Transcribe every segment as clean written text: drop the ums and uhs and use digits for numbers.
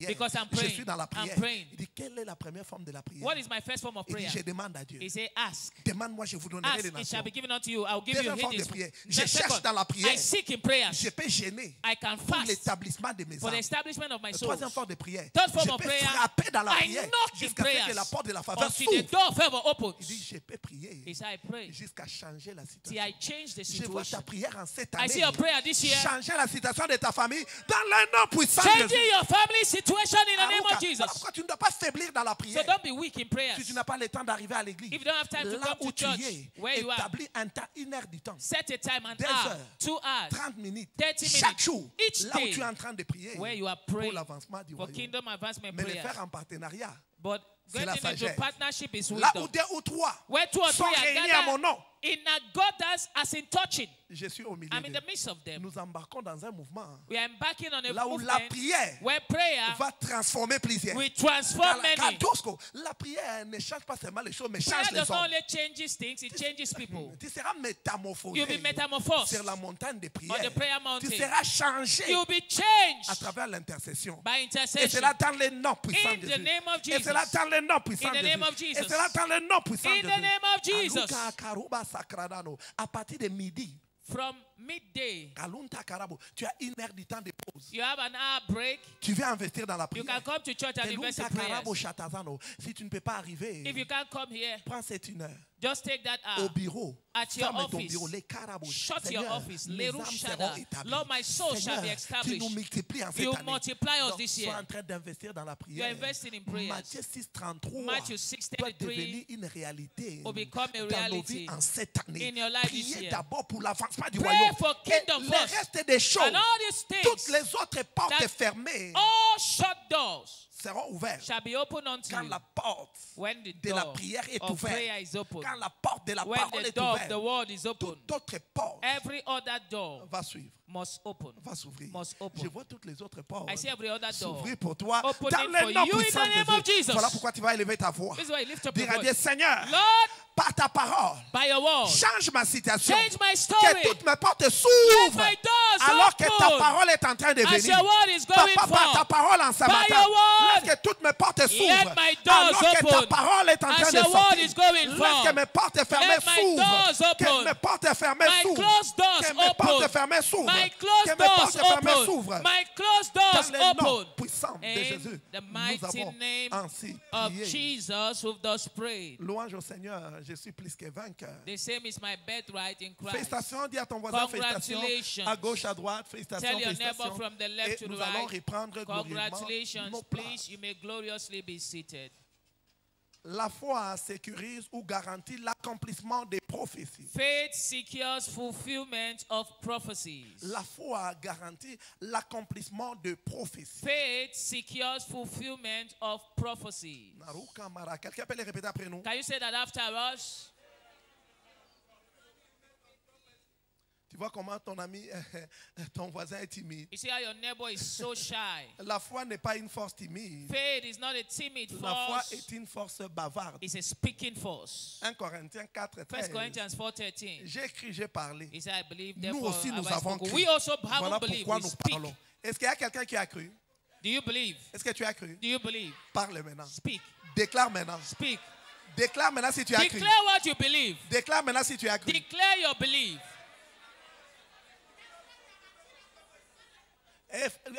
Because I'm Je praying. suis dans la prière. I'm praying. Il dit, quelle est la première forme de la prière? What is my first form of Il dit, prayer? je demande à Dieu. He said, ask. Demande-moi, je vous donnerai Ask, les it nations. shall be given unto you. I'll give you Deuxième forme de Hades. prière. Je The cherche second, dans la prière. I seek in prayers. Je peux gêner I can pour fast l'établissement de mes for the âmes. establishment of my soul. Troisième forme de prière. Third form Je of peux prayer, frapper dans la I prière knock in jusqu'à ce que prayers la porte de la faveur until the s'ouvre. door of favor opens. Il dit, je peux prier He said, I pray jusqu'à changer la till situation. I change the Je vois ta situation. prière en cette I année. see your prayer this year Changer la situation de ta famille dans le nom puissant de changing Jésus. your family situation in the name of Voilà Jesus. pourquoi tu ne dois pas faiblir dans la So prière. don't be weak in prayers. Si tu n'as pas le temps d'arriver à l'église, If you don't have time to là come où to tu church, es, where you are, établis un temps, 1 heure du temps, set a time, an 2 hour, heures, 2 hours, 30 minutes, 30 chaque minutes, jour, each là où day, tu es en train de prier where you are pour praying l'avancement du for royaume. kingdom advancement Mais le prayers. faire en partenariat, But c'est getting la into sagesse. partnership is Là où wisdom. 2 ou 3 Where 2 or 3 sont are réunis à mon gathered nom, in a God as in touching. je suis au milieu I'm in the d'eux. midst of them. Nous embarquons dans un mouvement We are embarking on a là où la movement prière where prayer va transformer plusieurs. will transform many. La prière ne change pas seulement les choses, mais Prayer change les does not hommes. only changes things, it changes people. Tu seras métamorphosé You'll be metamorphosed sur la montagne de on prière. the prayer mountain. Tu seras changé You'll be à changed travers l'intercession. by Et intercession. cela dans le nom puissant In de the Jésus. name of Et Jesus. cela dans le nom puissant In the de name of Jésus. Et Jesus. cela dans le nom puissant In de the Jésus. name of Jesus. Aluka Karuba Sakradano. À partir de midi, From midday, Kalunta Karabo, tu as 1 heure du temps de pause. you have an hour break. Tu viens investir dans la You prière. can come to church and invest in Kalunta Karabo prayers. Shatazano. Si tu ne peux pas arriver, If you can't come here, prends cette 1 heure. just take that Au hour. bureau, At your ferme ton office. bureau, les carabos. Shut your Seigneur, office. mes Leru âmes shada. seront établies. Lord, my soul shall be Seigneur, established. tu nous multiplies en cette You année. multiply us Donc, this sois year. en train d'investir dans la You are prière. investing in prayers. Matthieu 6:33 Matthew doit 6:33 devenir une réalité will become a dans nos reality vies en cette année. in your life this Priez year. d'abord pour l'avancement du Pray royaume. for Et kingdom le first. reste des choses, And all these toutes things, les autres portes that fermées all shut doors seront ouvertes. shall be opened unto Quand you la porte when the de la door prière est of prayer is ouverte, open. quand la porte de la When parole the est door of the ouverte, word is open, toute autre porte every other door va suivre. must open. Va s'ouvrir. Must open. Je vois toutes les autres portes I see every other door s'ouvrir pour toi opening dans for le nom you in the puissant name de of Jésus. Jesus. Voilà pourquoi tu vas élever ta voix. This is why you lift up Dire your à Dieu, voice. Seigneur, Lord, par ta parole, by your word, change ma situation. change my story. Que toutes mes portes Let s'ouvrent my doors alors que ta open. parole est en train de As venir. your word is going Papa, par ta forth. parole en ce By matin, your word, laisse que toutes mes portes s'ouvrent my doors alors que ta open. parole est en As train de your word sortir. is going Laisse forth. que mes portes fermées Let my s'ouvrent. doors Que open. mes portes fermées My s'ouvrent. closed doors Que mes portes open. fermées s'ouvrent. My Que closed mes doors portes fermées open. s'ouvrent. My closed Dans doors le nom open. puissant de In Jésus, the nous mighty avons name ainsi of prié. Jesus who does pray. Louange au Seigneur, je suis plus que vainqueur. The same is my birthright in Christ. Félicitations, dis à ton voisin, félicitations. Congratulations. À gauche, à droite, félicitations, Tell your neighbor félicitations. from the left Et to the nous allons right. reprendre glorieusement Congratulations. nos Please, places. you may gloriously be seated. La foi sécurise ou garantit l'accomplissement des prophéties. Faith secures fulfillment of prophecies. La foi garantit l'accomplissement de prophéties. Faith secures fulfillment of prophecies. Naruka Mara. Quelqu'un peut les répéter après nous? Can you say that after us? Tu vois comment ton ami, ton voisin est timide. You see how your neighbor is so shy. La foi n'est pas une force timide. Faith is not a timid La foi force. est une force bavarde. It's a speaking force. 1 Corinthiens 4, 1 13. Corinthians 4:13. J'ai écrit, j'ai parlé. He said, I believe, Nous therefore aussi, nous have I avons spoken. cru. We also Voilà haven't believed. pourquoi We nous speak. parlons. Est-ce qu'il y a quelqu'un qui a cru? Do you believe? Est-ce que tu as cru? Do you believe? Parle maintenant. Speak. Déclare maintenant. Speak. Déclare maintenant si tu as cru. Declare what you believe. Déclare maintenant si tu as cru. Declare your belief.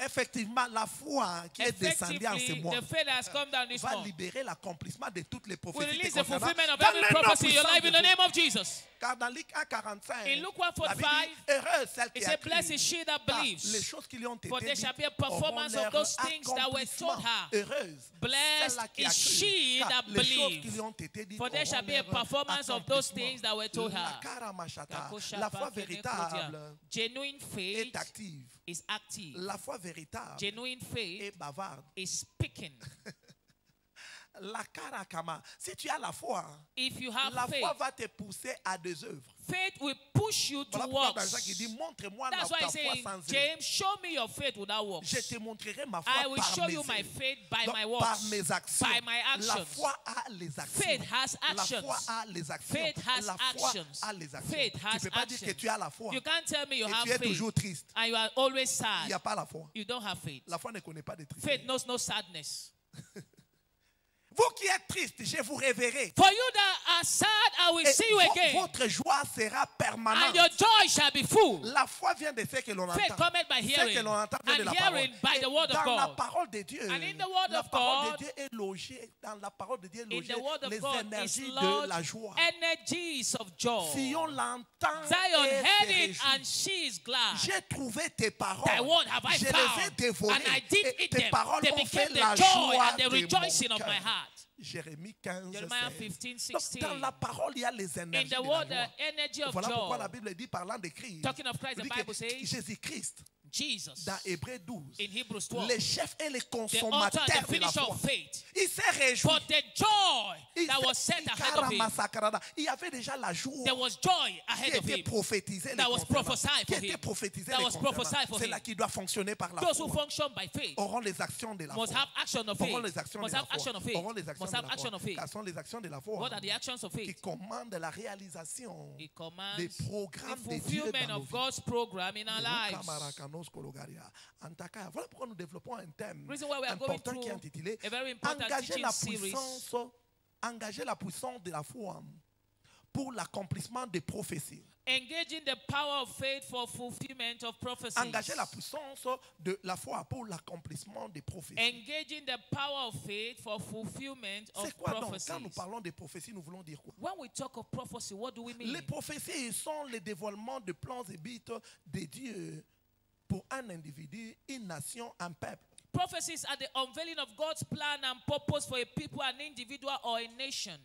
Effectivement, la foi qui est descendue en ce mois the faith that has come down this va month libérer l'accomplissement de toutes les will prophéties release te the concernant. fulfillment of Dans every le nom prophecy in your puissant life de in the Jésus. name of Jesus. Car dans Luc 1:45, In Luke 1:45, la Bible dit, heureuse celle It qui a said, cru, blessed is she that car believes. les choses qui lui ont été For there dites shall be a auront performance leur of those things that were told accomplissement. her. Heureuse Blessed celle qui a is cru, she car that les choses believes. qui lui ont été dites For there shall auront be a leur performance of those accomplissement. things that were told La her. karamashata, la foi véritable Genuine faith est active. is active. La foi véritable Genuine faith est bavarde. is speaking. La karakama. Si tu as la foi, If you have la faith, foi va te pousser à des œuvres. faith will push you to Voilà pourquoi dans Jacques il dit, works. montre-moi That's ta why foi he's saying, sans œuvres. James, show me your faith without works. Je te montrerai ma foi I will par show mes you my œuvres. faith by Donc, my par works. mes actions. By my La actions. foi a les actions. Faith has La actions. foi a les actions. Faith has La foi actions. a les actions. Faith Tu has ne peux pas dire que actions. tu as la foi You can't tell me you et have tu es faith toujours triste. and you are always Il sad. n'y a pas la foi. You don't have faith. La foi ne connaît pas de tristesse. Faith knows no sadness. Vous qui êtes triste, je vous révérerai. For you that are sad, I will Et see you again. votre joie sera And permanente. your joy shall be full. La foi vient de ce que l'on Faith entend. cometh by Ce hearing, que l'on entend vient de and la parole. hearing by Et the word of dans la God. parole de Dieu, And in the word la of parole God, de Dieu est logée. Dans la parole de Dieu est In logée the word of les God is énergies de Lord la joie. energies of joy. Si on l'entend Zion et heard se it réjouit. and she is glad. J'ai trouvé tes paroles. Thy word have I Je les ai found, dévorées. and I did Et eat tes them. paroles They ont fait became la the joy joie and the de rejoicing mon of my cœur. heart. Jérémie 15, Jeremiah 16. 15, Donc, 16. dans la parole, il y a les In énergies the de word, la the joie. energy of Voilà pourquoi la joy. Bible dit, parlant de Christ, Talking of Christ, il the dit que Bible says, Jésus-Christ, Jesus, dans Hébreux 12, in Hebrews 12, les chefs et les the author and consommateurs the de la finisher foi, of faith. il s'est réjoui. For the joy Il that s'est- was set ahead of him, Il y avait déjà la joie there was joy qui ahead of était him. prophétisée That was prophesied qui for était him. prophétisée That was prophesied for C'est him. là qui doit fonctionner par la Those who foi. function by faith Auront les actions de la must foi. have action of Auront faith. les actions de Must la have action foi. of faith. Auront les actions Must de have la action foi. of faith. Quelles sont les actions de la foi What are the actions of qui faith? commandent la réalisation It commands des the programmes de Dieu fulfillment dans nos of vies. God's program in our lives. Voilà pourquoi nous développons un thème Reason why we are going important qui est through intitulé a very important Engager teaching la puissance de la foi pour l'accomplissement des prophéties. Engaging the power of faith for fulfillment of prophecies. Engager la puissance de la foi pour l'accomplissement des prophéties. Engaging the power of faith for fulfillment of C'est quoi donc? prophecies. Quand nous parlons des prophéties, nous voulons dire quoi? When we talk of prophecy, what do we mean? Les prophéties sont les dévoilements de plans et buts de Dieu pour un individu, une nation, un peuple. Prophecies are the unveiling of God's plan and purpose for a people, an individual, or a nation.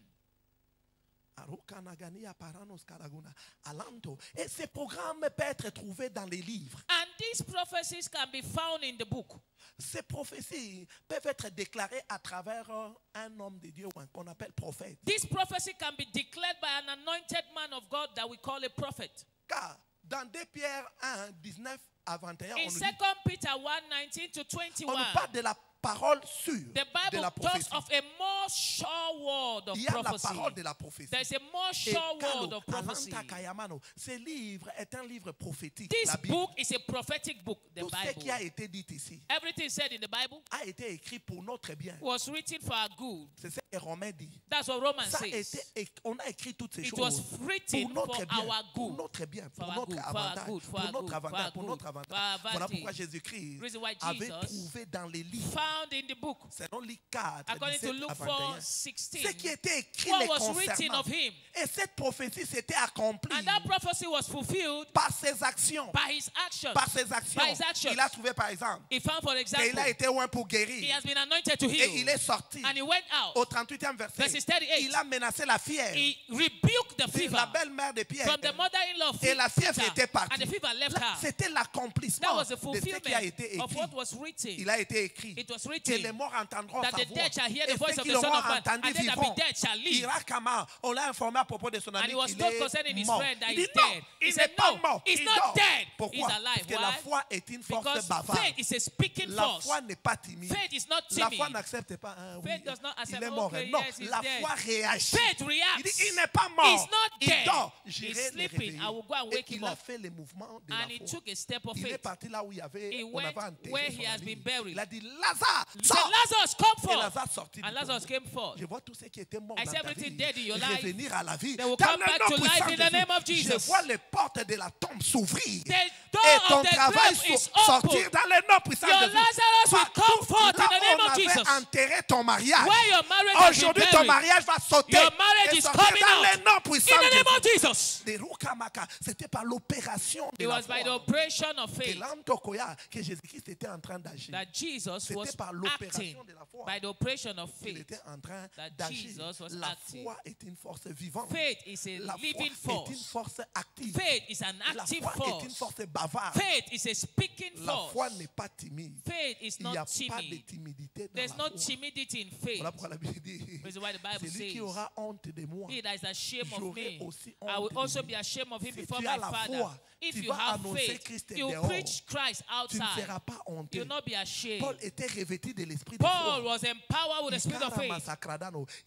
Et ces programmes peuvent être trouvés dans les livres. And these prophecies can be found in the book. Ces prophéties peuvent être déclarées à travers un homme de Dieu qu'on appelle prophète. This prophecy can be declared by an anointed man of God that we call a prophet. Car dans 2 Pierre 1, 19 à 21, In on nous 2 dit, Peter 1, 19 to on 21, nous parle de la parole sûre the de Bible la talks prophétie. of a more sure word of Il y a la prophecy. parole de la prophétie. There's a more Et sure word Carlo, of prophecy. Alanta Kayamano, ce livre est un livre prophétique. This La Bible. book is a prophetic book, the Tout ce qui a Bible. été dit ici Everything said in the Bible a été écrit pour notre bien. was written for our good. C'est ce que Romain dit. That's what Romans Ça a été, says. on a écrit toutes ces It choses was pour written notre for bien, our pour good. notre bien, For pour our notre good, for our avantage, good, for pour our notre good, avantage, for our pour good, notre for avantage. our Voilà advantage. pourquoi Jésus-Christ Reason why avait Jesus trouvé dans les livres, Found in the book, selon Luc 4, according to 17 à Luke 21, 4, 16, ce qui était écrit what les was written concernant. of him. Et cette prophétie s'était accomplie And that prophecy was fulfilled par ses actions. by his actions. Par ses actions. By his actions. Il a trouvé par exemple He found, for qu'il example, a été loin pour he guérir. has been anointed to Et il heal. est sorti. And he went out. Au 38e verset, Verse 38. il a menacé la fièvre. He rebuked the C'est fever la belle-mère de Pierre. from the mother-in-law of Et la fièvre Peter, était partie. and the fever left Là, her. c'était That l'accomplissement was the de ce qui a fulfillment été of écrit. what was written. Il a été écrit It was que written les morts entendront that sa the voix. dead shall hear Et the voice ceux of qui the Son l'auront of Man, entendu and they that vivront. be dead shall live. Irakama, on l'a informé à propos de son ami And he was qu'il told est concerning his mort. friend that Il dit he's non, dead. il He n'est said, pas no, mort, he's il not dort. dead. Pourquoi? He's alive. Parce que la Why? foi est une force Because bavarde. faith is a speaking La force. foi n'est pas timide. Faith is not La timid. foi n'accepte pas. Oui, Faith does not accept, il est mort. okay, Non, yes, he's la dead. foi réagit. Faith Il reacts. dit il n'est pas mort. He's not Il dead. dort. He's J'irai le sleeping. réveiller. I will go and Et wake him il a up. fait le mouvement de And la he foi. took a step of Il est faith. parti là où il y avait, He on went avait enterré where son he has ami. been buried. Il a dit Lazare, He said, sors. Lazarus, come Et forth. Lazare sortit. And du Lazarus tombeau. came forth. Je vois tous ceux qui étaient morts I dans see ta everything vie dead in your life. revenir à la vie. They will Dans come le back nom to life puissant in de the name of Jésus. Je Jesus. vois les portes de la tombe s'ouvrir. The Et door ton of the travail grave is sortir open. dans le nom puissant Your de Jésus. Lazarus will come forth in Là the name où on of avait Jesus. enterré ton mariage. Where your marriage has been Aujourd'hui, ton buried. mariage va sauter. Your marriage et is sortir coming dans out. le nom In puissant the de name of Jésus. Jesus. Des Rukamaka, c'était par l'opération de It la was by the foi operation of que faith l'Antokoya, que Jésus-Christ était en train d'agir. that Jesus C'était was par acting. l'opération de la foi By the operation of qu'il faith. était en train That d'agir. Jesus was La acting. foi est une force vivante. Faith is a La foi living est une force. force active. Faith is an La active foi est une force. force bavarde. Faith is a speaking La foi force. n'est pas timide. Faith is Il n'y a not pas de timid. timidité dans There's There's la no foi. timidity in faith. Voilà pourquoi la Bible dit, This is why the Bible celui qui says, aura honte de moi, he that is ashamed of j'aurai me, aussi I will honte de also lui. be ashamed of him Si before tu my as la Father. foi, If tu you vas have annoncer faith, Christ you dehors. preach Christ Tu ne outside. seras pas You honteux. will not be ashamed. Paul était revêtu de l'esprit de Paul foi. was empowered with the spirit of faith.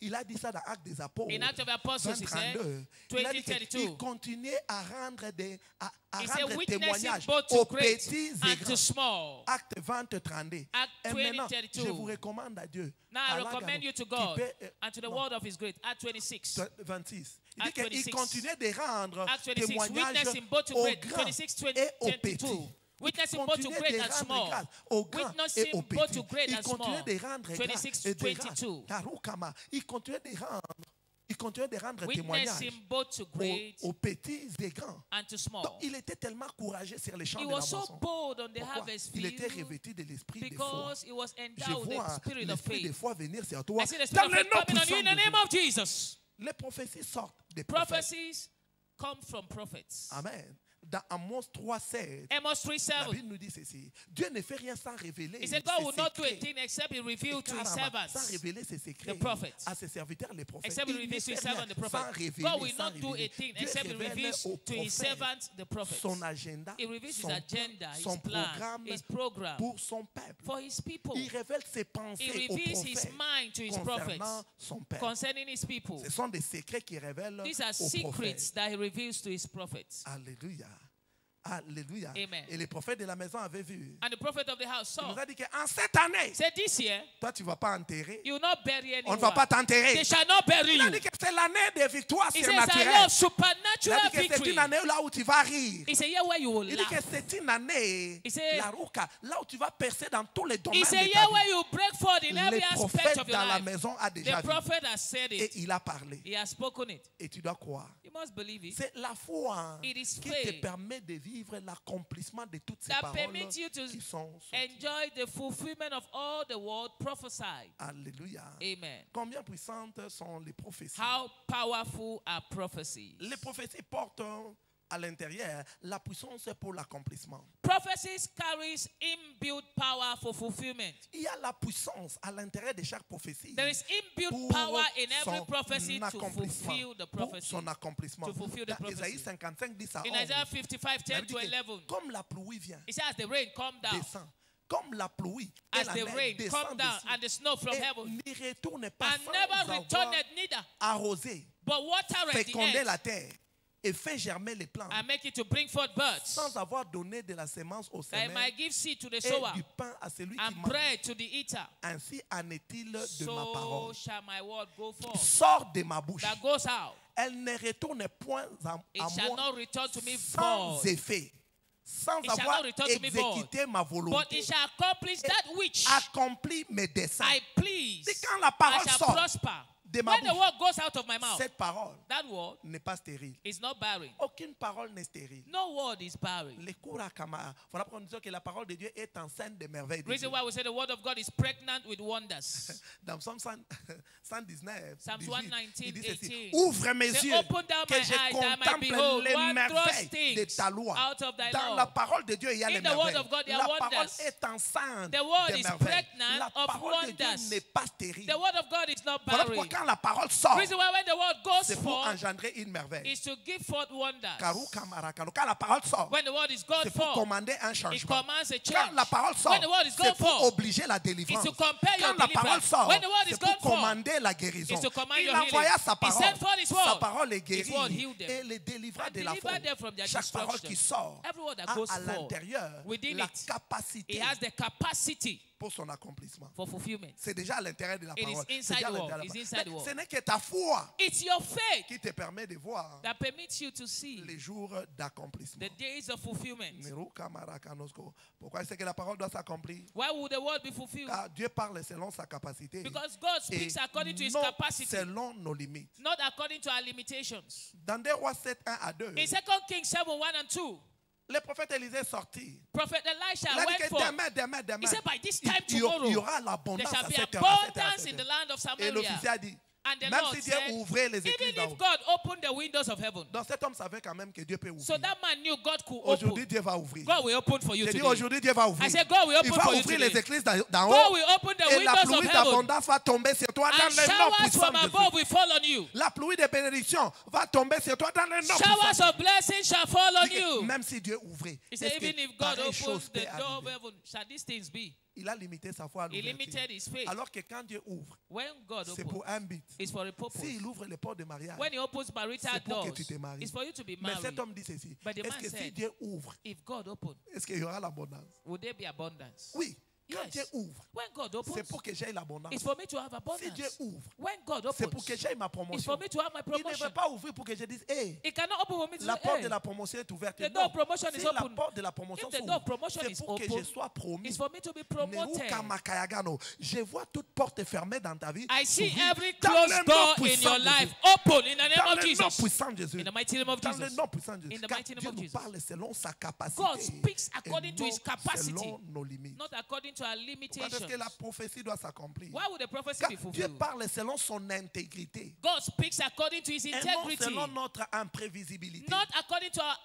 Il a dit ça dans Actes des Apôtres. In Acts of the Apostles, he said, 32. Il a dit 20:32. qu'il continuait à rendre, He said, rendre witnessing témoignage both aux to great petits et and to grands. small. Acte 20, 32. Acts Et maintenant, 20:32. je vous recommande à Dieu. Now I Allah recommend Gano, you to qui God peut, and to the non, word of his great. Acts 26. 26. Il Acts dit qu'il 26. continuait de rendre Acts 26. témoignage Witnessing both to aux great. grands 26, et aux 22. petits. Witnessing Il both to continuait great de and rendre small. grâce aux grands et Witnessing aux both petits. to great Il and continuait small. de rendre grâce 26, et de grâce. 22. Karukama. Il continuait de rendre témoignage Witnessing both to great aux petits et grands. and to small. Donc, il était tellement courageux sur les champs He de la was so moisson. bold on the Pourquoi? harvest Il était field revêtu de l'esprit de foi. because he was Je endowed with vois the spirit of l'esprit de faith. foi venir sur toi. I see the Dans spirit of le faith nom coming on you puissant in the de name Jésus. of Jesus. Les prophéties sortent des prophètes. Prophecies come from prophets. Amen. Dans Amos 3:7, Amos la 3:7. Bible nous dit ceci. Dieu ne fait rien sans révéler He said, ses God will not do a secrets. thing except he revealed to his Sans servants. révéler ses secrets the prophets. à ses serviteurs les prophètes. Except he Il ne reveals to fait his rien servants the sans prophet. révéler, God will sans not do a révéler. thing Dieu except he révèle reveals aux to his prophètes servants the prophets. son agenda, He reveals his son agenda, plan, his son plan, programme his program pour son peuple. for his people. Il révèle ses He pensées aux reveals his prophètes mind to his concernant prophets son peuple. concerning his people. Ce sont des secrets qu'il révèle These are aux secrets prophètes. that he reveals to his prophets. Alléluia. Alléluia. Amen. Et les prophètes de la maison avaient vu. And the prophet of the house Il nous saw. a dit qu'en cette année, He said, this year, toi tu ne vas pas enterrer. you will not bury On ne va anyone. pas t'enterrer. They shall not bury Il a you. dit que c'est l'année des victoires He says, a surnaturelles. year of Il a supernatural dit que c'est victory. une année là où tu vas rire. It's a year where you will Il dit que laugh. c'est une année, He said- la rouca, là où tu vas percer dans tous les domaines It's de a ta year where vie. you break forth in every Les aspect prophètes of your dans la life. maison a déjà The vu. prophet has said Et it. il a parlé. He has spoken it. Et tu dois croire. You must believe it. C'est la foi It is qui te faith permet de vivre l'accomplissement de toutes ces that paroles permits you to qui sont sorties. enjoy the fulfillment of all the word prophesied. Alléluia. Amen. Combien puissantes sont les prophéties? How powerful are prophecies? Les prophéties portent à l'intérieur la puissance pour l'accomplissement. Prophecies carries inbuilt power for fulfillment. Il y a la puissance à l'intérieur de chaque prophétie. There is inbuilt pour power in every son prophecy to accomplissement, fulfill the pour prophecy. son accomplissement. To fulfill the Dans Isaïe prophecy. 55 dit ça. In Isaiah 55, 10 to 11, Comme la pluie vient, it says, as the rain come down, descend. Comme la pluie et as la the neige rain descend come down, dessus, and the snow from et heaven, n'y retourne pas and sans never avoir returneth neither, arrosé, but watereth the fécondé la earth, terre et fait germer les plantes, and make it to bring forth birds, sans avoir donné de la sémence au that it semeur might give seed to the et sower, du pain à celui qui and mange. bread to the eater. Ainsi en est-il de ma So parole. shall my word go forth, Sort de ma bouche. that goes out. Elle ne retourne point It à shall moi not return to me sans void, effet, sans It shall avoir not return to me void, exécuté ma but volonté, it shall accomplish that which accompli mes desseins. I please. Et quand la I parole shall sort prosper. de ma When the bouche, word goes out of my mouth, cette parole that word n'est pas stérile. is not barren. Aucune parole n'est stérile. No word is barren. Les cours à Kama, voilà pourquoi nous disons que la parole de Dieu est enceinte de merveilles. de Reason Dieu. why we say the word of God is pregnant with wonders. Dans Psaume 119, Psalms 18, 119, il dit ceci, 18. ouvre mes Say, yeux, open down que my je eyes that I might contemple behold les wondrous merveilles de things ta loi. out of thy Dans law. la parole de Dieu, il y a In les the word merveilles. of God, there La are parole wonders. est enceinte The word de is merveilles. pregnant La of parole de Dieu wonders. n'est pas stérile. The word of God is not Voilà pourquoi barren. quand la parole sort, Reason why when the word goes c'est pour forth engendrer une merveille. is to give forth wonders. Karou Kamarakano. Quand la parole sort, When the word is gone c'est pour forth, commander un it changement. commands a Quand change. la parole sort, When the word is c'est gone pour forth, obliger la délivrance. it's to compel your Quand la parole deliverance. sort, When the word is c'est pour gone forth, commander la guérison. it's to command Il your healing. envoya sa He parole. sent forth his Sa word. parole les His word guérit healed them. et les délivra And de la deliver faute. them from their Chaque parole destruction. qui sort Every word that a goes à forth, l'intérieur within la it, capacité it has the capacity pour son accomplissement. for fulfillment. C'est déjà à l'intérieur de la It is parole. inside C'est déjà à the l'intérieur word. de la It's parole. inside the Mais word. ce n'est que ta foi It's your faith qui te permet de voir that permits you to see les jours d'accomplissement. the days of fulfillment. Pourquoi c'est que la parole doit s'accomplir? Why would the word be fulfilled? Car Dieu parle selon sa capacité Because God et speaks according to his non capacity, selon nos limites. not according to our limitations. Dans 2 Rois 7, 1 à 2, In 2 Kings 7, 1 and 2, le prophète Élisée sortit. Prophet Elisha Il a dit went que forth. demain, He said, by this time il y tomorrow, aura there l'abondance shall à be cette heure, à cette heure, à abundance cette in the heure. land of Et Samaria. l'officier a dit, And the Même Lord si Dieu said, ouvrait les écluses even d'en if haut. God opened the windows of heaven, Donc cet homme savait quand même que Dieu peut ouvrir. so that man knew God could Aujourd'hui, open. Dieu va ouvrir. God will open for you J'ai dit today. aujourd'hui, Dieu va ouvrir. I said, God will Il open va for you ouvrir today. les écluses d'en God haut. will open the Et la windows of pluie heaven. d'abondance va tomber sur toi dans And le nom showers puissant from de Jésus. above will fall on you. La pluie de bénédiction va tomber sur toi dans le nom puissant. Showers of blessing shall fall on Dis que you. même si Dieu ouvrait, He said, est-ce que even if God pareille chose opens the peut door of arriver? heaven, shall these things be? Il a limité sa foi à He l'ouverture. limited his faith. Alors que quand Dieu ouvre, When God c'est opens, pour un but. it's for a purpose. S'il ouvre les portes de mariage, When he opens marital c'est pour que doors, tu te maries. it's for you to be Mais married. cet homme dit ceci. But the Est-ce man que si said, Dieu ouvre, if God opens, est-ce qu'il y aura l'abondance? would there be abundance? Oui. Quand Dieu Yes. ouvre, When God c'est opens, pour que j'aie l'abondance. it's for me to have Si Dieu abundance. ouvre, When God c'est pour opens, que j'aie ma it's promotion. for me to have my Il ne veut promotion. pas ouvrir pour que je dise, hé, It cannot open for me to la say, porte hey, de la promotion est ouverte. the Non, door of promotion si is la open. porte de la promotion If the door of s'ouvre, promotion c'est is pour que je open, sois promis. it's for me to be promoted. Neruka Makayagano. Je vois toute porte fermée dans ta vie. I see s'ouvrir every dans closed le nom door in puissant your de life Jésus. open in the name Dans of le nom Jesus. puissant de Jésus. In the mighty name of Dans le Jesus. nom puissant de In Jésus. the Car mighty name Dieu of nous Jesus. parle selon sa capacité. God speaks et according to non his capacity, selon nos limites. not according to our Pourquoi limitations. est-ce que la prophétie doit s'accomplir? Why would the prophecy Car be Dieu fulfilled? parle selon son intégrité. God speaks according to his Et non integrity, selon notre imprévisibilité. not according to our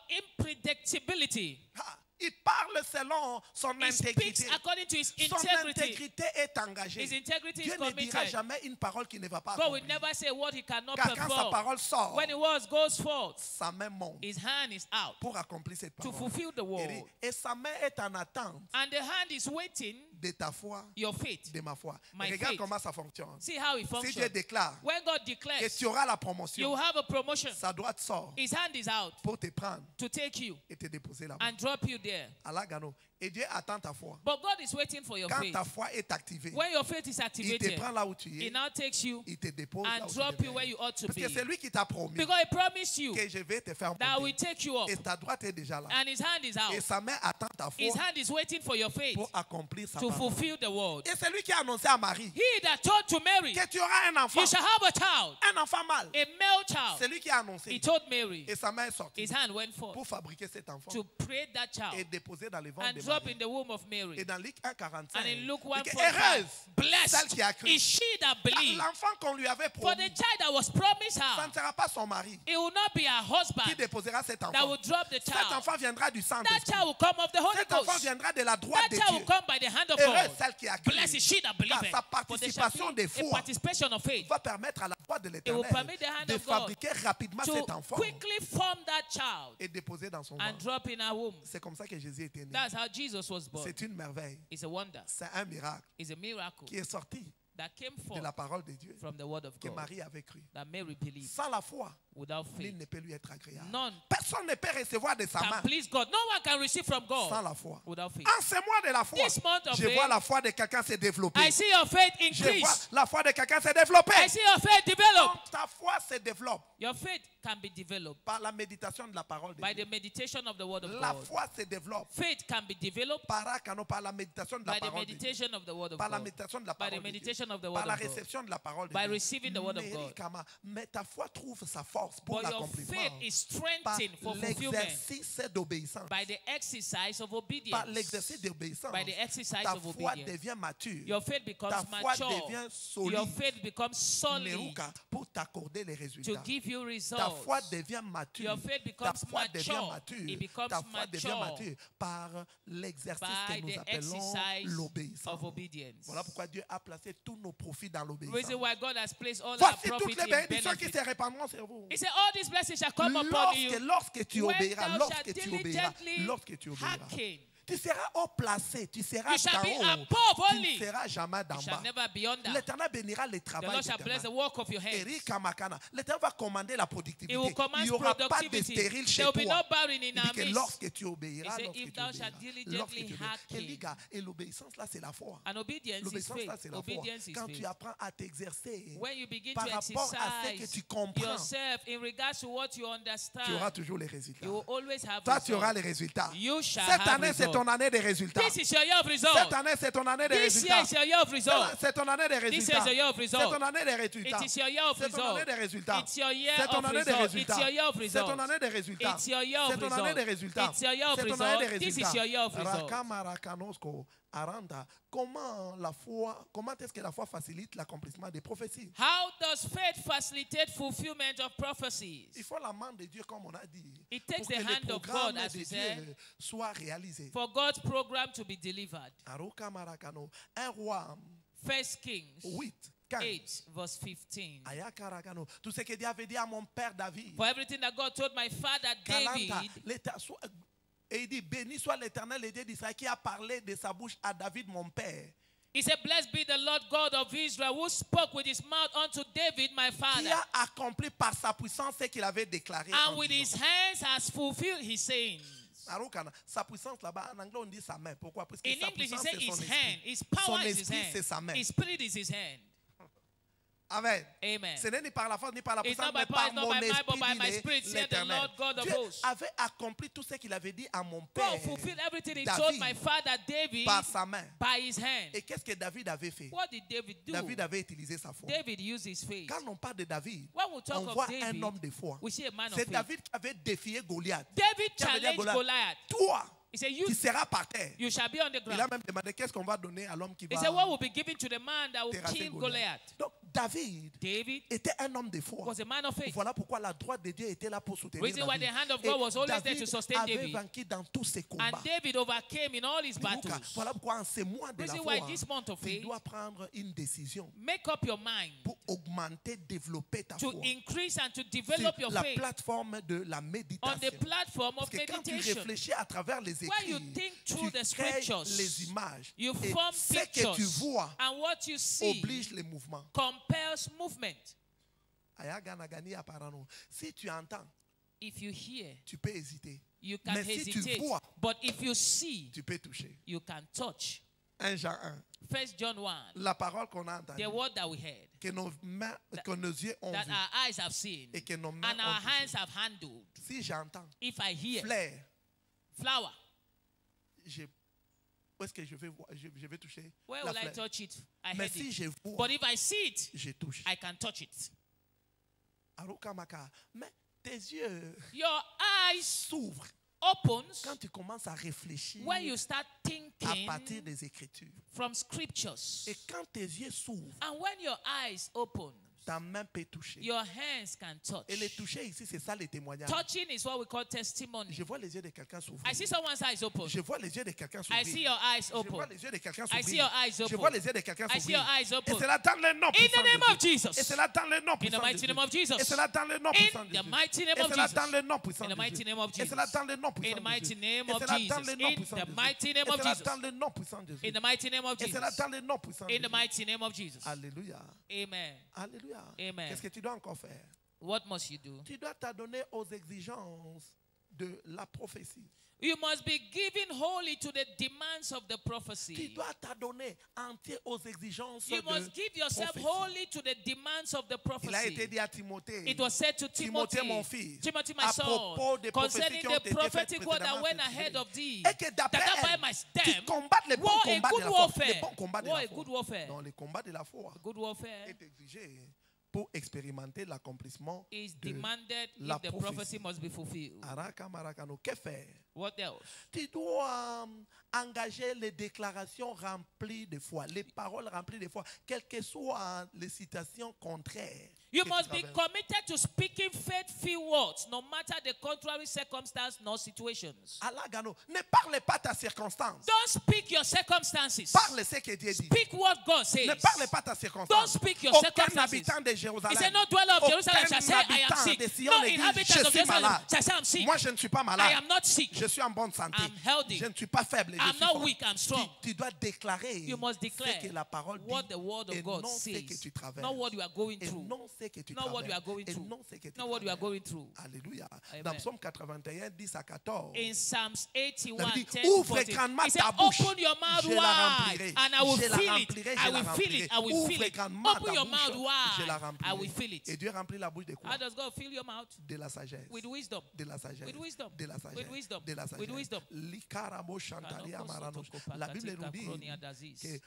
unpredictability. Ah, il parle selon son He speaks intégrité. according to his Son integrity. intégrité est engagée. His integrity Dieu is ne dira committed. jamais une parole qui ne va pas God will accomplir. never say what he cannot Car quand sa perform. parole sort, When his word goes forth, sa main monte his hand is out pour accomplir cette to parole. fulfill the Il word. dit, et sa main est en attente And the hand is waiting de ta foi, your faith. de ma foi. My Regarde faith. comment ça fonctionne. See how it Si Dieu functions. déclare When God que declares tu auras la you promotion, have a promotion, sa droite sort his hand is out pour te prendre to take you et te déposer là-bas. and drop you there. Allah Gano. Et Dieu attend ta foi. But God is waiting for your Quand faith. ta foi est activée, When your faith is il te activated, prend là où tu He es, now takes you il te dépose là and où tu drop you devrais where être. you ought to Parce que c'est be. lui qui t'a promis Because He promised you que je vais te faire that I will monter. take you up. Et ta droite est déjà là. And His hand is out. Et sa main attend ta His foi hand is waiting for your faith pour accomplir sa to parole. fulfill the word. Et c'est lui qui a annoncé à Marie He that told to Mary, que tu auras un enfant. you shall have a child, Un enfant mâle. a male child. C'est lui qui a annoncé. He told Mary, Et sa main est sortie his hand went forth pour fabriquer cet enfant to create that et child déposer dans les ventres and de drop Marie. in the womb of Mary. Et dans Luc 1,45, And in Luke il dit, 1:45, heureuse celle blessed qui a cru. is she that believed. L'enfant qu'on lui avait For promis, the child that was promised ça her, ne sera pas son mari it will not be her qui husband déposera cet that enfant. will drop the Cet child. enfant viendra du That Saint-Esprit. child will come of the Holy Cet enfant Ghost. viendra de la droite That de child will Dieu. come by the hand of Heureuse God. celle qui a cru. Blessed is she that believeth. Car sa For there shall participation be de a foi participation of faith va permettre à la droite de will l'Éternel permit the hand de of God fabriquer rapidement to cet enfant quickly form that child et déposer dans son and ventre. drop in her womb. C'est comme ça que Jésus était né. That's how Jesus was born. C'est une merveille. It's a wonder. C'est un miracle It's a miracle qui est sorti that came de forth la parole de Dieu from the word of que God Marie avait cru. that Mary believed. Sans la foi, Without nul faith, ne peut lui être agréable. none Personne ne peut recevoir de sa can main please God. No one can receive from sans God la foi. without faith. En ce mois de la foi, This month of je faith, vois la foi de quelqu'un se développer. I see your faith Je vois increase. la foi de quelqu'un se développer. I see your faith develop. Quand ta foi se développe Your faith can be developed par la méditation de la parole de by Dieu. the meditation of the word of La God. foi se développe Faith can be developed par la méditation de la by the parole de Dieu. meditation of the word of Par la God. méditation de la By parole the de Dieu. meditation of the Par word la of God. réception de la parole de By Dieu. receiving the word of God. Mais ta foi trouve sa force pour But your l'accomplissement faith is par strengthened for fulfillment l'exercice d'obéissance. by the exercise of Par obedience. l'exercice d'obéissance, By the exercise ta of foi obedience. devient mature. Your faith becomes Ta foi mature. devient solide. Your faith becomes solid Neruka, pour t'accorder les to résultats. give you Ta results. foi devient mature. Your faith Ta becomes foi devient mature. mature. It becomes Ta foi devient mature mature par l'exercice que by nous the appelons exercise l'obéissance. of obedience. Voilà pourquoi Dieu a placé tous nos profits dans l'obéissance. Reason why God has placed all our Voici profit toutes les in bénédictions qui benefit. se répandront sur vous. He said, all these blessings shall come upon you Lorsque tu when obéiras, thou lorsque shalt tu obéiras, diligently lorsque tu obéiras. hearken. Tu seras haut placé, tu seras You shall d'en be haut. above Tu only. ne seras jamais You d'en shall bas. never be under. L'Éternel bénira le The travail Lord de shall tes bless the mains. work of your hands. Erika Makana. L'Éternel va commander la productivité. He will Il command n'y aura pas de productivity. stérile chez There will be toi. no barren in Il dit our que midst. lorsque tu obéiras, He said, lorsque if tu thou shalt obéiras, diligently lorsque tu obéiras. hearken. Et les gars, et l'obéissance là, c'est la foi. And obedience is L'obéissance là, faith. c'est la foi. Obedience is Quand tu faith. apprends à t'exercer When you begin par to rapport à ce que exercise tu comprends, yourself in regards to what you tu auras understand, toujours les résultats. you will always have Toi, tu auras results. les résultats. You shall Cette have année, c'est results. ton année des résultats. This is your year of Cette results. année, c'est ton année des This year résultats. is your year of results. C'est ton année des This résultats. is your year of C'est results. ton année des résultats. It is your year of C'est ton année results. des résultats. It's your year C'est ton of année des results. résultats. It's your year of C'est ton results. année des résultats. It's your year of C'est ton année des results. résultats. It's your year of C'est ton année des results. This résultats. is your year of results. Rakamarakanosco. Aranda, comment est-ce que la foi facilite l'accomplissement des prophéties? How does faith facilitate fulfillment of prophecies? Il faut la main de Dieu, comme on a dit, It takes pour que the les hand of programmes God, as de we said, Dieu soient réalisés. for God's program to be delivered. Aruka Marakano, 1 roi 1 Kings 8, 15. 8, verse 15. Ayakarakano, tout ce que Dieu avait dit à mon père David. For everything that God told my father Kalanta, David, et il dit, béni soit l'Éternel, le Dieu d'Israël, qui a parlé de sa bouche à David, mon père. he said, blessed be the Lord God of Israel, who spoke with his mouth unto David, my Qui father, a accompli par sa puissance ce qu'il avait déclaré. and en with his disant. hands has fulfilled his sayings. Arukana, sa puissance là-bas, en anglais on dit sa main. Pourquoi? Parce que In sa English, he puissance said c'est son his esprit. hand. His power Son is his esprit, c'est sa main. hand. His spirit is his hand. Amen. Amen. Ce n'est ni par la force ni par la It's puissance, not by mais power, par it's not mon by might, but esprit, by my dit spirit, said the l'Éternel. Lord God of Dieu hosts. avait accompli tout ce qu'il avait dit à mon père God fulfilled everything he David told my father David par sa main. by his hand. Et qu'est-ce que David avait fait? What did David do? David avait utilisé sa foi. David used his faith. Quand on parle de David, When we talk on of voit David, un homme de foi. we see a man of C'est faith. David qui avait défié Goliath. David Qui avait dit à challenged Goliath. Toi, He said, tu seras par terre. you shall be on the Il a ground. même demandé qu'est-ce qu'on va donner à l'homme qui He va said, what will be given to the man that will terrasser kill Goliath. Goliath? Donc David David était un homme de foi. was a man of faith. Voilà pourquoi la droite de Dieu était là pour soutenir Reason why David. the hand of Et God was always there David to sustain avait David. vaincu dans tous ses combats. And David overcame in all his battles. Voilà pourquoi en ces mois de la Reason foi, why this month of tu faith, dois prendre une décision make up your mind pour augmenter, développer ta to foi. increase and to develop C'est your la faith plateforme de la on méditation. the platform Parce of que quand tu meditation. réfléchis à travers les When écrits, you think through tu the crées scriptures, les images. you Et form ce que tu pictures, vois and what you see oblige les mouvements. compels movement. Ayaganagani apparemment. Si tu entends, If you hear, tu peux hésiter. you can Mais si tu hesitate. vois, But if you see, tu peux toucher. you can touch. 1 Jean 1. 1 John 1, La parole qu'on a entendue, the word that we heard, que nos mains, que nos yeux ont that vu our eyes have seen, et que nos mains and our ont touché. hands have handled. Si j'entends If I hear fleur, flower, où est-ce que je vais voir, je vais toucher where la will I fleur. touch it? I Mais heard si it. je vois, But if I see it, je touche. I can touch it. Arukamaka. Mais tes yeux Your eyes s'ouvrent opens quand tu commences à réfléchir when you start à partir thinking des Écritures. from scriptures. Et quand tes yeux s'ouvrent, And when your eyes open, ta main peut toucher. your hands can touch. Et le toucher ici, c'est ça le témoignage. Touching is what we call testimony. Je vois les yeux de quelqu'un s'ouvrir. I see someone's eyes open. Je vois les yeux de quelqu'un I s'ouvrir. see your eyes Je vois open. les yeux de quelqu'un I see s'ouvrir. your eyes Je open. vois les yeux de quelqu'un I see your s'ouvrir. eyes Et open. c'est là dans le nom In puissant the name of de Jésus. Jesus. Et c'est là dans le nom In the puissant de mighty Jésus. name of Jesus. Et c'est là dans le nom In puissant de the Jésus. mighty name Et of c'est là Jesus. dans le nom puissant In de the mighty Jésus. name of Et c'est là Jesus. dans le nom In puissant the de mighty Jésus. name Et of c'est là dans Jesus. le nom In puissant the de Jésus. mighty name Et of c'est là Jesus. dans le nom puissant de In Jésus. the mighty name of Et c'est là Jesus. dans le nom puissant de In the Jésus. mighty name of Jesus. Alléluia. Amen. Alléluia. Amen. Qu'est-ce que tu dois encore faire? What must you do? Tu dois t'adonner aux exigences de la prophétie. You must be given wholly to the demands of the Tu prophecy. dois t'adonner entier aux exigences You must de give yourself prophétie. wholly to the demands of the Il a été prophecy. dit à Timothée, It was said to Timothée, mon Timothy, fils, Timothy, my à son, propos des prophéties concerning qui ont the été faites prophetic word that précédemment went sur ahead Jésus. of thee, Et que d'après that by elle, my tu stem, combattes les bons war a combats de good la foi. warfare. Les bons combats de War la a foi. good warfare. Non, les combats de la foi Good warfare est exigé pour expérimenter l'accomplissement is de demanded la if the prophétie. prophecy must be fulfilled. Araka Marakano. Que faire? What else? Tu dois engager les déclarations remplies de foi, les paroles remplies de foi, quelles que soient les citations contraires. You que must tu be traverses. committed to speaking faith-filled words, no matter the contrary circumstance nor situations. Alagano, ne parle pas ta circonstance. Don't speak your circumstances. Parle ce que Dieu dit. Speak what God says. Ne parle pas ta Don't circonstance. speak your Aucun circumstances. habitant de He Jérusalem, said, no dweller of Jerusalem shall say, I am habitant sick. de Sion No ne dit, inhabitant je of suis Jerusalem malade. shall say, I am sick. Moi, je ne suis pas I malade. am not sick. Je suis en bonne santé. I'm healthy. Je ne suis pas faible. je I'm suis not fort. weak, I'm strong. Tu dois déclarer You must declare ce que la parole dit what the word et of God non ce que says. tu traverses. Not what you are going Et through. non ce que tu Not what you are traverses. going Et through. non ce que tu Not what you are traverses. going through. Alléluia. Amen. Dans Psaume 81, 10 à 14. In Psalms La 81, Bible dit, 10 to ouvre 14, grandement he said, ta bouche. open your mouth Je la wide, remplirai. and I will Je la fill it. remplirai, I je la will fill it. I will remplirai. fill Ouvre it. grandement Open ta your bouche. mouth Je la wide. I remplirai. will fill it. Et Dieu remplit la bouche de quoi? How does God fill your mouth? De la sagesse. With wisdom. De la sagesse. With wisdom. De la sagesse. With wisdom. De la sagesse. With wisdom. Likaramo Shantaria Marano. La Bible nous dit que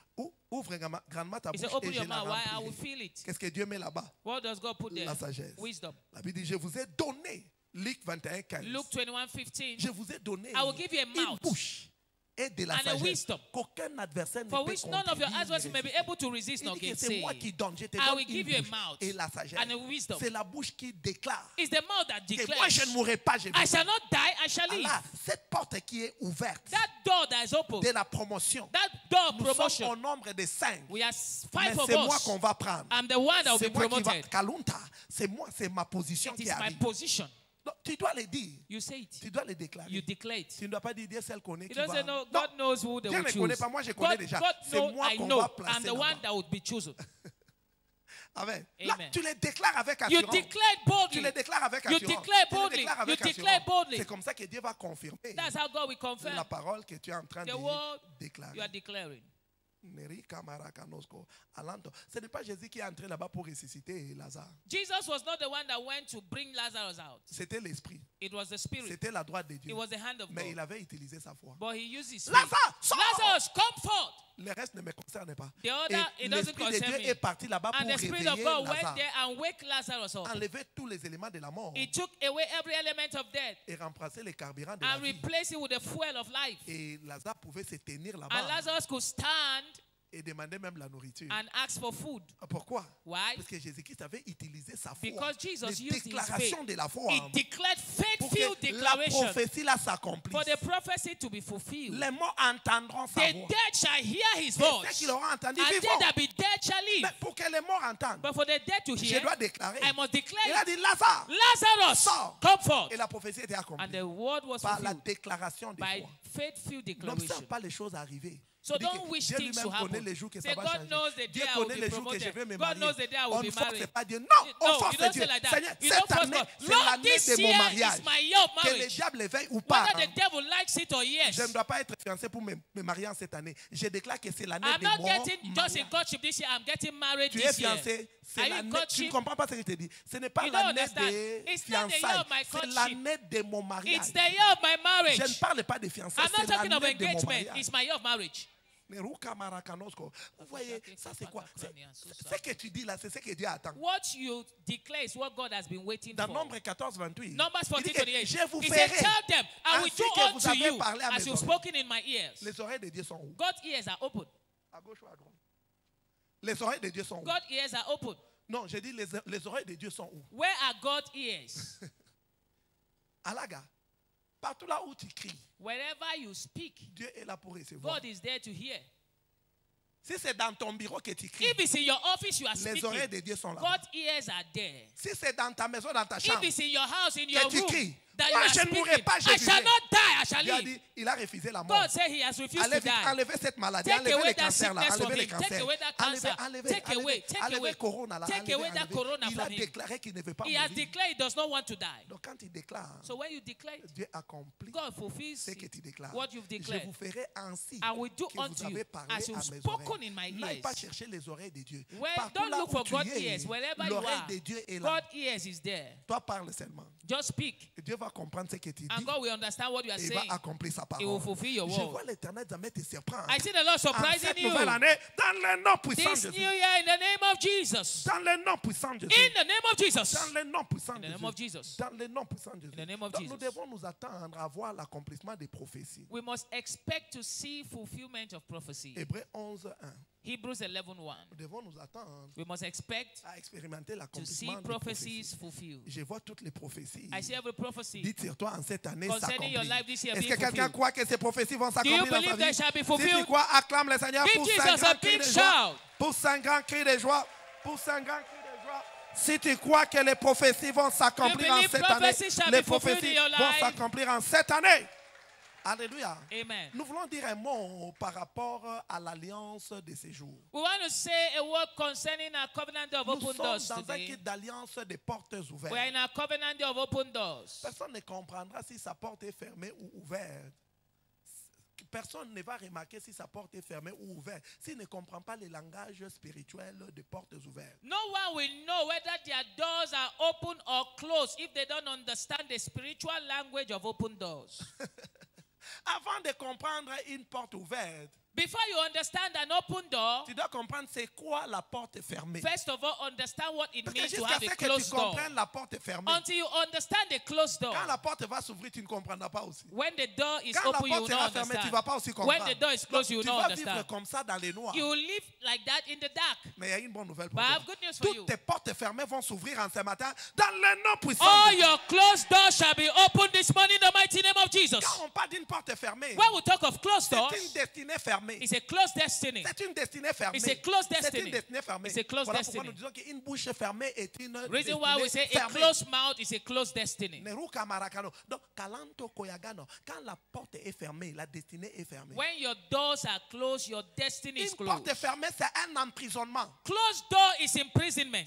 ouvre grandement ta He bouche said, open et je your la mouth wide, I will remplirai. fill it. Qu'est-ce que Dieu met là-bas? What does God put there? La sagesse. Wisdom. La Bible dit, je vous ai donné, Luc 21, 15. Luke 21:15. Je vous ai donné I will give you a une mouth bouche et de la and a sagesse wisdom, qu'aucun adversaire ne for peut which none of your contredire ni adversaries may be résister. able to resist Il nor dit que c'est gainsay. moi qui donne, je te I donne will une give you a bouche mouth et la sagesse. and a wisdom. C'est la bouche qui déclare It's the mouth that que moi je declares, ne mourrai pas, je I vais shall not die, I shall live. Allah, cette porte qui est ouverte That door that is open, de la promotion, that door of nous sommes promotion, au nombre de 5. we are Mais 5 of c'est moi us. qu'on va prendre. I'm the one that will C'est be moi qui va. promoted. Kalunta, c'est moi, c'est ma position It qui is my arrive. position. Donc, tu dois le dire. You say it. Tu dois le déclarer. You declare it. Tu ne dois pas dire Dieu seul connaît He qui doesn't va. know. Non, God knows who they Dieu will ne connaît choose. pas, moi je connais God, déjà. God C'est knows, moi I qu'on know. va placer I'm the one là-bas. that would be chosen. Amen. Là, Amen. tu le déclares avec You assurance. declare Tu boldly. le déclares avec You assurance. declare Tu le boldly. déclares avec You declare assurance. boldly. C'est comme ça que Dieu va confirmer That's how God will confirm la parole que tu es en train the de word déclarer. you are declaring. Neri Kamara Kanosko, Alanto. Ce n'est pas Jésus qui est entré là-bas pour ressusciter Lazare. Jesus was not the one that went to bring Lazarus out. C'était l'esprit. It was the Spirit. C'était la droite de It Dieu. was the hand of Mais God. il avait utilisé sa foi. But he used his faith. Lazare, sors! Lazarus, come forth. Le reste ne me concerne pas. The other, Et it doesn't l'esprit de concern Dieu me. est parti là-bas pour And the Spirit of réveiller God went Lazare. there and wake Lazarus up. Enlever tous les éléments de la mort He took away every element of death et remplacer les carburants de la and vie. replaced it with the fuel of life. Et Lazare pouvait se tenir And là-bas Lazarus could stand et demander même la nourriture. and ask for food. Pourquoi? Why? Parce que Jésus-Christ avait utilisé sa foi. Because Jesus Les used his déclarations faith. de la foi. He declared Pour faith-filled que la declaration prophétie là s'accomplisse. for the prophecy to be fulfilled. Les morts entendront sa The voix. dead shall hear his Et ceux voice, qui l'auront entendu and they vivront. that be dead shall live. Mais pour que les morts entendent, But for the dead to je hear, dois déclarer. I must Il a declare, dit Lazare. Lazarus, Sors. come forth. Et la prophétie était And accomplie the word was par la fulfilled déclaration de by foi. faith-filled N'observe declaration. pas les choses arriver. So Il dit que don't wish Dieu things to lui-même connaît happen. les jours que Say, ça va God changer. knows the Dieu day I will connaît be les jours que je promoted. vais me God marier. knows the day I will On be ne force married. pas Dieu. Non, on No, force you don't Dieu. say like that. Seigneur, You cette don't force année, God. c'est Lord, l'année this de mon year mariage. is my year of Que le marriage. diable veuille ou pas. Whether the devil likes it or yes. Je ne dois pas être fiancé pour me marier en cette année. Je déclare que c'est l'année I'm de not mon getting just in mariage. courtship this year. I'm getting married Tu es this year. fiancé, c'est Are you in l'année. Tu ne courtship? comprends pas ce que je te dis. Ce n'est pas You don't l'année understand. des It's not the year fiançailles. of my C'est courtship. l'année de mon mariage. It's the year of my Je ne marriage. parle pas de fiançailles. I'm C'est not talking of l'année de mon engagement. mariage. It's my year of marriage. Vous voyez, ça c'est quoi? Ce que tu dis là, c'est ce que Dieu attend. What you declare is what God has been waiting Dans for. Nombre 14, 28, Numbers il dit 14, que 28. je vous He ferai said, tell them, I will ainsi do que vous unto avez you parlé à as mes you've oreilles. spoken in my ears. Les oreilles de Dieu sont où? God's ears are open. À gauche ou à droite? Les oreilles de Dieu sont où? God's ears are open. Non, j'ai dit les oreilles de Dieu sont où? Where are God's ears? Alaga, partout là où tu cries, Wherever you speak, Dieu est là pour recevoir. God is there to hear. Si c'est dans ton bureau que tu cries, If it's in your office, you are les oreilles speaking. de Dieu sont là. God's ears are there. Si c'est dans ta maison, dans ta If chambre, it's in your house, in your que tu room, cries, that you moi are je ne mourrai speaking, pas, je I shall vivrai. not die, I shall Dieu a live. dit, il a refusé la mort. God said he has refused to die. Enlevez cette maladie, Take enlevez away les that cancers là, sickness from enlevez les him. Take cancers. away that cancer. Take away, take away. Enlevez corona là, Take away that corona Il a from him. déclaré qu'il ne veut pas He has mourir. declared he does not want to die. Donc quand il déclare, So when you declare it, Dieu accomplit God fulfills ce que tu déclares. what you've Je declared. vous ferai ainsi I will do que vous unto you avez parlé as à you've mes spoken oreilles. in my N'aille ears. pas chercher les oreilles de Dieu. Well, Partout don't là look où for tu God's es, ears. Wherever you l'oreille are, de Dieu est là. God's ears is there. Toi parle seulement. Just speak. Et Dieu va comprendre ce que tu dis. And God will understand what you are Et il va saying. accomplir sa He will parole. fulfill your Je word. vois l'Éternel jamais te surprendre. I see the Lord En surprising cette you nouvelle année, dans le nom puissant de this new Jésus. year in the name of Jesus. Dans le nom puissant de In Jésus. the name of Jesus. Dans le nom puissant In de the name of Jésus. Jesus. Dans le nom puissant de Jésus. In the name of Donc Jesus. nous devons nous attendre à voir l'accomplissement des prophéties. We must expect to see fulfillment of prophecy. Hébreux 11, 1. Hebrews 11:1. Nous devons nous attendre We must expect à expérimenter to see l'accomplissement des prophéties. prophecies fulfilled. Je vois toutes les prophéties. I see every prophecy Dites sur toi en cette année concerning your s'accomplir. life this year Est-ce being que quelqu'un fulfilled. croit que ces prophéties vont Do s'accomplir you dans sa believe they vie? shall be Si tu fulfilled? crois, acclame le Seigneur Give pour Jesus un a grand cri big de shout. joie. Pour un grand cri de joie. Pour un grand cri de joie. Si tu crois que les prophéties vont s'accomplir You en believe cette année, prophecies shall les be fulfilled prophéties in your vont life? s'accomplir en cette année. Alléluia. Amen. Nous voulons dire un mot par rapport à l'alliance de ces jours. We want to say a word concerning our covenant of Nous open sommes doors dans un today. kit d'alliance des portes ouvertes. We are in a covenant of open doors. Personne ne comprendra si sa porte est fermée ou ouverte. Personne ne va remarquer si sa porte est fermée ou ouverte s'il ne comprend pas le langage spirituel des portes ouvertes. No one will know whether their doors are open or closed if they don't understand the spiritual language of open doors. Avant de comprendre une porte ouverte, Before you understand an open door, tu dois comprendre c'est quoi la porte fermée. first of all, understand what it Parce que means to jusqu'à have ce a que tu closed door. comprennes la porte fermée, Until you understand a closed door. quand la porte va s'ouvrir, tu ne comprendras pas aussi. When the door is Quand la open, you will porte not sera fermée, tu ne vas understand. pas aussi When comprendre. the door is closed, you will Tu not vas vivre understand. comme ça dans les noirs. You will live like that in the dark. Mais il y a une bonne nouvelle pour But I toi. have good news for you. Toutes tes portes fermées vont s'ouvrir en ce matin dans le nom puissant. All de Dieu. your closed doors shall be opened this morning in the mighty name of Jesus. Quand on parle d'une porte fermée, When we talk of closed doors, c'est une destinée fermée. it's a closed destiny. C'est une destinée fermée. It's a closed C'est destiny. une destinée fermée. It's a closed Voilà pourquoi destiny. nous disons qu'une bouche fermée est une Reason why we say destinée a fermée. closed mouth is a closed destiny. Neruka Marakano. Donc, Kalanto Koyagano, quand la porte est fermée, la destinée est fermée. When your doors are closed, your destiny is Une porte closed. fermée, c'est un emprisonnement. Closed door is imprisonment.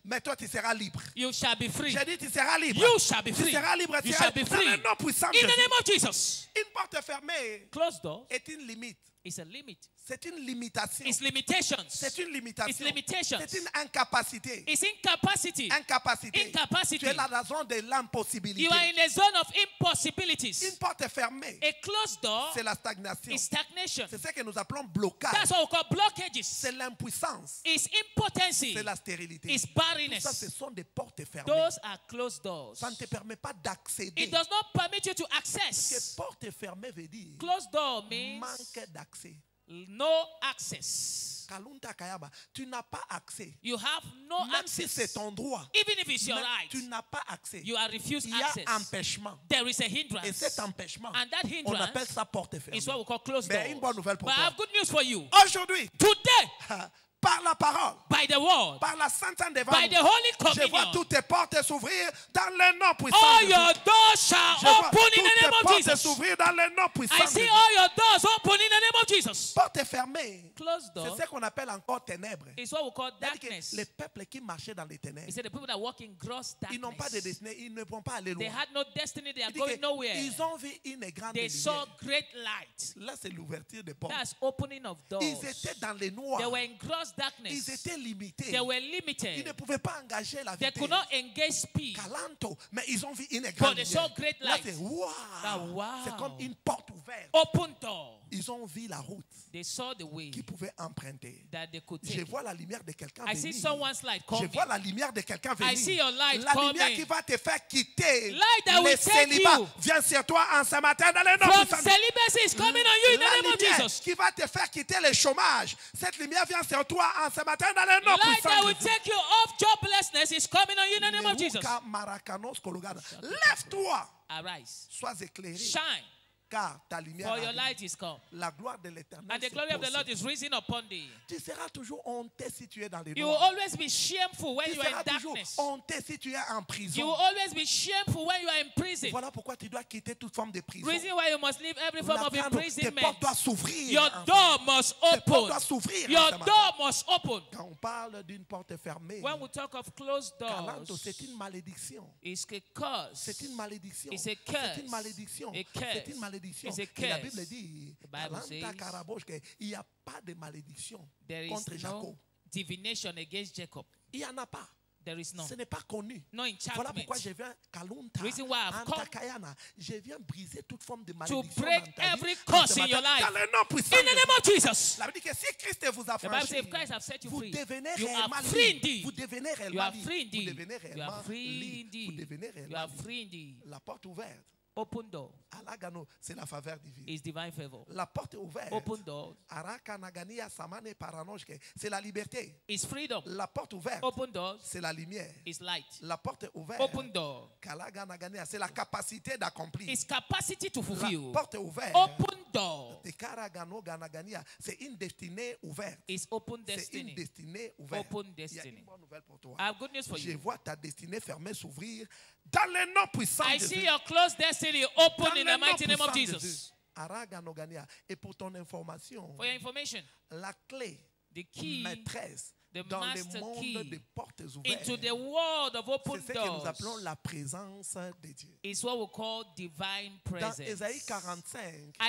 Mais toi, tu seras libre. You shall be free. J'ai dit, tu seras libre. You shall be Tu free. seras libre. You Tu shall seras be dans free. le nom puissant de In the Jésus. name of Jesus. Une porte fermée Closed door est une limite. is a limit. C'est une limitation. It's limitations. C'est une limitation. It's limitations. C'est une incapacité. It's incapacity. Incapacité. Incapacity. Tu es dans la zone de l'impossibilité. You are in a zone of impossibilities. Une porte fermée, A closed door c'est la stagnation. is stagnation. C'est ce que nous appelons blocage. That's what we call blockages. C'est l'impuissance. It's impotency. C'est la stérilité. It's Tout ça, barrenness. ce sont des portes fermées. Those are closed doors. Ça ne te permet pas d'accéder. It does not permit you to Que access. porte fermée veut dire Closed door means manque d'accès. no access. Kalunta Kayaba, tu n'as pas accès. You have no Même si c'est access. ton droit, Even if it's your mais right, tu n'as pas accès. you are refused Il y a access. empêchement. There is a Et hindrance. cet empêchement, And that on appelle hindrance ça porte fermée. is what we call closed Mais une bonne doors. nouvelle pour But I toi. have good news for you. Aujourd'hui, Today, par la parole, by the word, par la Sainte devant by nous, the Holy je vois Communion, toutes tes portes s'ouvrir dans le nom puissant all de your Jésus. doors shall Je vois open in toutes the tes name of portes Jesus. s'ouvrir dans le nom puissant I de see Jésus. all your doors open in the name of Jesus. Porte fermée, Closed c'est door ce qu'on appelle encore ténèbres. is what we call C'est-à-dire que darkness. les peuples qui marchaient dans les ténèbres, He said the people that walk in gross ils n'ont pas de darkness, destinée, ils ne vont pas aller they loin. had no destiny, they are Il dit going que nowhere. ils ont vu une grande They saw lumière. great light. Là, c'est l'ouverture des portes. That's opening of doors. Ils étaient dans les noirs. They were in gross Ils darkness. étaient limités. They were Ils ne limited. pouvaient pas engager la They vitesse. could not engage speed. Calanto, mais ils ont vu une But grande they saw lumière. great Là, light. c'est wow. Ah, wow. C'est comme une porte ouverte. Open door. Ils ont vu la route They saw the way qu'ils pouvaient emprunter. that they could Je take. vois la lumière de quelqu'un I see venir. someone's light Je coming. vois la lumière de quelqu'un venir. I see your light La lumière coming. qui va te faire quitter Light that le will take célibat. you. Viens sur toi en ce matin dans le nom From puissant de- celibacy is coming on you in the La name of lumière Jesus. qui va te faire quitter le chômage. Cette lumière vient sur toi en ce matin dans le nom Light puissant that de will Jésus. take you off joblessness is coming on you in the name of Jesus. Leruka Marakanos Kologana. Lève-toi, Arise. sois éclairé, Shine, car ta lumière for your arrive. light is come. La gloire de l'Éternel And the se glory of the pose Lord sur is toi. risen upon thee. Tu seras toujours honteux si tu es dans les You will noirs. always be shameful when Tu you are in seras toujours darkness. honteux si tu es en You prison. will always be shameful when you are in prison. Voilà pourquoi tu dois quitter toute forme de prison. Reason why you must leave every form of Tes imprisonment. portes doivent s'ouvrir. Your enfin. door must Tes portes open. doivent s'ouvrir. Your ce matin. door must open. Quand on parle d'une porte fermée, When we talk of closed Calanto, doors, c'est une malédiction. it's a curse. C'est une malédiction. It's a C'est curse. une malédiction. A C'est curse. une malédiction. It's a Et la curse. Bible dit, The Bible Kalanta says, Karabosh, qu'il n'y a pas de malédiction There contre is Jacob. no divination against Jacob. Il n'y en a pas. There is none. Ce n'est pas connu. No Voilà enchantment. pourquoi je viens, Kalunta, Reason why I've come Antakayana, je viens briser toute forme de to malédiction break dans ta vie, every en curse ce in your matin, life. dans le nom puissant In the de name of Jesus. La Bible dit que si Christ vous a The Bible says franchi, if Christ has set you vous free, devenez you réellement are free libre. indeed. Vous devenez You réellement are libre. free Vous indeed. devenez You réellement are free libre. Vous indeed. devenez You réellement are libre. free indeed. La porte ouverte. Open door Alagano, c'est la faveur divine. is divine favor. La porte ouverte. Open door Araka Nagania Samane Paranoshke, c'est la liberté. is freedom. La porte ouverte, Open doors c'est la lumière. is light. La porte ouverte, Open door Kalaga Nagania, c'est la capacité d'accomplir. is capacity to La fulfill. porte ouverte, Open door Tekaragano Ganagania, c'est une destinée ouverte. is open C'est une destiny. destinée ouverte. Open Il y a destiny. une bonne nouvelle pour toi. I have good news for Je you. vois ta destinée fermée s'ouvrir dans le nom puissant I de see Jésus. your closed destiny Dans open in le the mighty name of puissant de Jesus. Jésus. Araganogania. Et pour ton information, For your information, la clé the key maîtresse the dans le master monde key des portes ouvertes, into the world of open c'est ce que nous doors appelons la présence de Dieu. is what we call divine Dans presence. Ésaïe 45,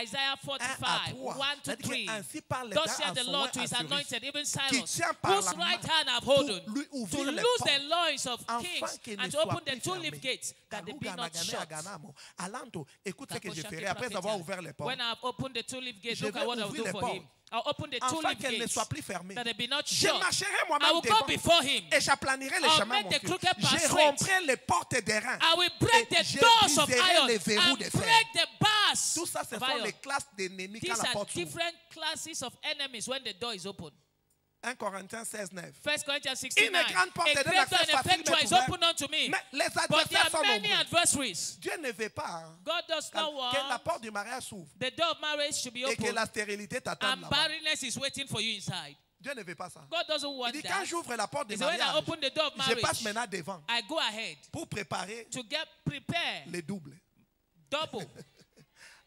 Isaiah 1 à 45, 3, 1 to 3. ainsi parle Thus l'Éternel said à the son Lord roi to his Assyrus, anointed, even qui Cyrus, tient par whose la main right hand have pour holden, lui to ouvrir les loose portes, the loins of afin kings qu'il and ne to soit open the plus two-leaf fermé. gates, that they be not shut. Alanto, écoute ce que je Takoshaki ferai après avoir prophet, ouvert les portes. when I have opened the two-leaf gates, Je look vais at what I will ouvrir do les for portes. him. I'll open the afin tulip qu'elle ne gates soit plus fermée. that they be not Je shut. marcherai I moi-même will go devant before him. et j'aplanirai les I'll chemins. make Mon the Dieu. crooked path Je straight. romprai les portes d'airain. I will break Et the je doors of briserai iron les verrous and de fer. break the bars Tout ça, ce of sont iron. les classes d'ennemis quand These la are porte s'ouvre. different classes of enemies when the door is open. 1 Corinthiens 16, 9. 1 Corinthians 16:9. Une grande porte A de great l'accès door and facile effectual m'est is ouverte. open unto me. Mais les But there adversaires are sont many nombreux. adversaries. Dieu ne veut pas hein, God does not que la want porte du mariage s'ouvre the door of marriage should be et que open la stérilité t'attende and là-bas. barrenness is waiting for you inside. Dieu ne veut pas ça. God doesn't Il want dit quand that. j'ouvre la porte du He said, when I mariage, open the door of je passe marriage, maintenant devant I go ahead pour préparer to get prepared les doubles. double.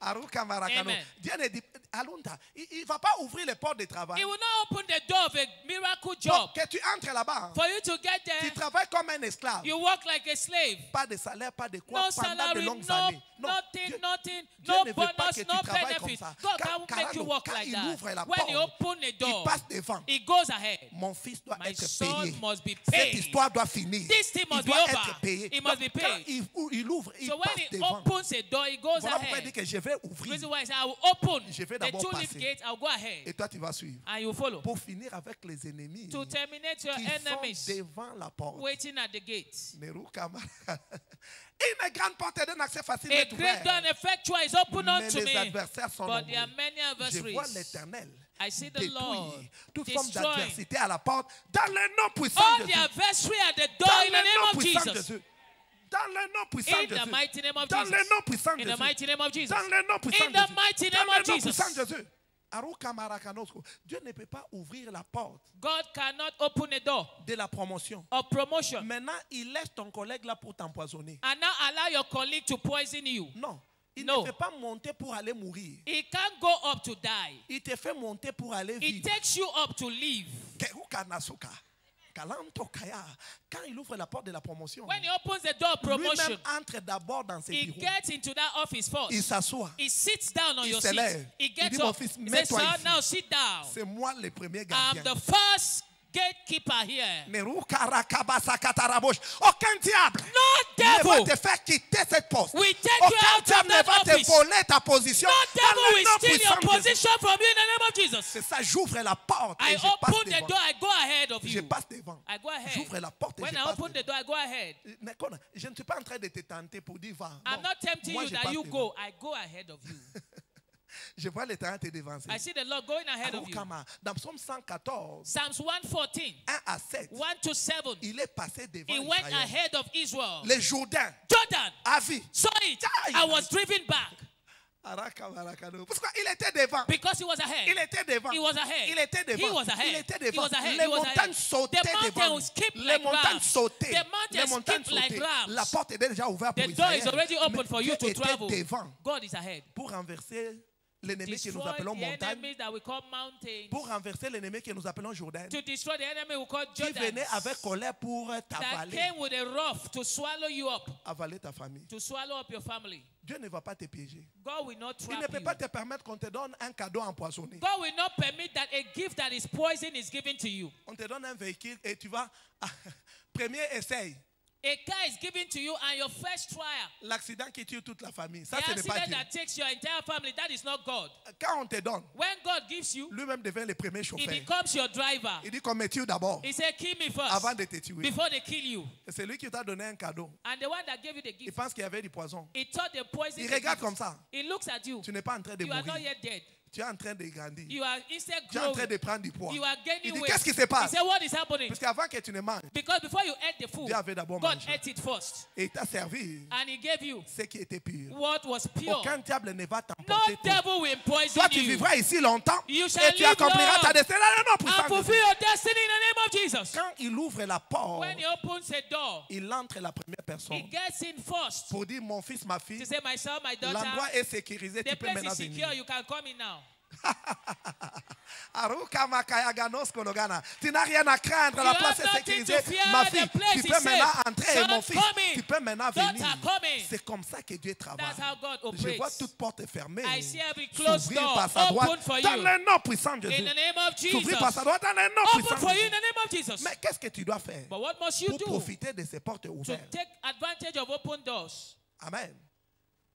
Aruka Marakano. Amen. Dieu ne dit, Alunda, il ne va pas ouvrir les portes de travail. He will not open the door of a miracle Donc, job. que tu entres là-bas, For you to get tu there, travailles comme un esclave. you work like a slave. Pas de salaire, pas de quoi, No pendant de salary, longues no, années. Non, nothing, Dieu- nothing, Dieu no ne veut pas bonus, que tu no travailles comme benefit. ça. God Quand- can't make you Carano, work quand like il that. ouvre la When he porte, open the il door, passe devant. he goes ahead. Mon fils doit My être son payé. must be Cette paid. histoire doit finir. This thing Il must be doit over. être payé. It must Donc, be quand paid. il ouvre, il So when passe he devant. opens a door, he goes Voilà pourquoi il dit ahead. que je vais The ouvrir. reason why is I will open Je vais the d'abord tulip passer. gate, I'll go ahead. Et toi, tu vas suivre. And you follow. Pour finir avec les ennemis To terminate your qui enemies sont devant la porte. waiting at the gate. Une grande porte d'un accès facile A est great door ouverte. and effectual is open Mais unto les me. adversaires sont But there are nombreux. many Je vois adversaries. l'Éternel I see the Lord détruire toute forme destroying d'adversité à la porte dans le nom puissant all de the Jésus. adversary at the Dans door in the le name nom of puissant de Jesus. Jésus. Dans le nom puissant In de the Jésus. mighty name of Dans le Jesus. nom puissant de In the Jésus. mighty name of Jesus. Dans le nom puissant In de the Jésus. mighty Dans name le of nom Jesus. puissant de Jésus. Aruka Marakanosco. Dieu ne peut pas ouvrir la porte God cannot open a door de la promotion. of promotion Maintenant, il laisse ton collègue là pour t'empoisonner. and now allow your colleague to poison you. Non. Il No. ne fait pas monter pour aller mourir. He can't go up to die. Il te fait monter pour aller He vivre. takes you up to live. Keruka Nasuka. Kalanto Kaya. Quand il ouvre la porte de la promotion, When he opens the door of promotion, lui-même entre d'abord dans ses he bureaux. gets into that office Il first. s'assoit. He sits down on Il your se seat. lève. He Il gets dit, mon up. fils, He says, mets-toi son, ici. now sit down. C'est moi le premier I'm gardien. the first gatekeeper here. Neruka Rakabasa Katarabosh. Aucun diable No ne va devil te faire quitter cette poste. will take you Aucun out of diable ne that va te office. voler ta position. No Dans devil le will nom steal your puissant de Jésus. position from you in the name of Jesus. C'est ça, j'ouvre la porte I et je passe open the devant. door, I go ahead of Je you. passe devant. I go ahead. J'ouvre la porte et When je I passe open the devant. door, I go ahead. Mais je ne suis pas en train de te tenter pour dire va. I'm Non. not tempting Moi, you je that passe you devant. go. I go ahead of you. Je vois l'Éternel te devancer. I see the Lord going ahead of you. Arukama. Dans Psaume 114, Psalms 114, 1 à 7, 1 to 7. il est passé devant He went Israël. ahead of Israel. Les Jourdains, Jordan à vie. saw it. Aïe. I was driven back Parce qu'il était devant. because he was ahead. Il était devant. He was ahead. Il était devant. He was ahead. Il était He devant. was ahead. Les He was montagnes ahead. sautaient The mountain devant. will skip Les like montagnes rams. sautaient. The mountains Les montagnes skip like sautaient. rams. La porte est déjà ouverte pour The door Israël. is already open Mais for Dieu you to était travel. devant God is ahead. pour renverser l'ennemi que nous Destroy appelons the montagne. enemies that we call mountains. Pour renverser l'ennemi que nous appelons Jourdain. To destroy the enemy we call Qui Jordan. venait avec colère pour That t'avaler. came with a rough to swallow you up, Avaler ta famille. to swallow up your family. Dieu ne va pas te piéger. God will not Il ne trap peut you. pas te permettre qu'on te donne un cadeau empoisonné. God will not permit that a gift that is poison is given to you. On te donne un véhicule et tu vas. Premier essai. A car is given to you and your first trial. L'accident qui tue toute la famille. Ça, The ce n'est pas accident Dieu. that takes your entire family, that is not God. Quand on te donne, When God gives you, lui-même devient le premier he chauffeur. becomes your driver. Il dit qu'on me tue d'abord He said, kill me avant first de te tuer. before they kill you. Et c'est lui qui t'a donné un cadeau. And the one that gave you the Il gift, pense qu'il y avait du poison. he thought the poison. Il the regarde gift. comme ça. He looks at you. Tu n'es pas en train de You are not mourir. yet dead. Tu es en train de grandir. You are instead Tu es en train growing. de prendre du poids. You are Il gaining dit, weight. qu'est-ce qui se He passe? said, what is happening? Parce qu'avant que tu ne manges, Because before you ate the food, Dieu avait d'abord God mangé. ate it first. Et il t'a servi And he gave you ce qui était pur. what was pure. Aucun diable ne va No t'emporter. devil will poison Toi, tu you. vivras ici longtemps You et shall tu live accompliras long ta destinée. Non, non, and puissant de fulfill Dieu. your destiny in the name of Jesus. Quand il ouvre la porte, When he opens a door, il entre la première he personne gets in first pour dire mon fils, ma fille, to say, my son, my daughter, l'endroit est sécurisé, the tu peux place maintenant is secure, venir. you can come in now. Aruka Makaya Ganos Kologana. Tu n'as rien à craindre, la You place have est nothing sécurisée. to fear, Ma the fille, place tu is peux maintenant safe. entrer, Son, mon fils, come in. tu peux maintenant Daughter, venir. come in. C'est comme ça que Dieu travaille. That's how God Je vois operates. toute porte fermée I see every closed s'ouvrir door par sa droite open for dans you. le nom puissant de In Jésus. the name of S'ouvrir Jesus. par sa droite dans le nom Open puissant for de you in Jésus. the name of Jesus. Mais qu'est-ce que tu dois faire But what must you pour do profiter de ces portes to ouvertes? take advantage of open doors? Amen.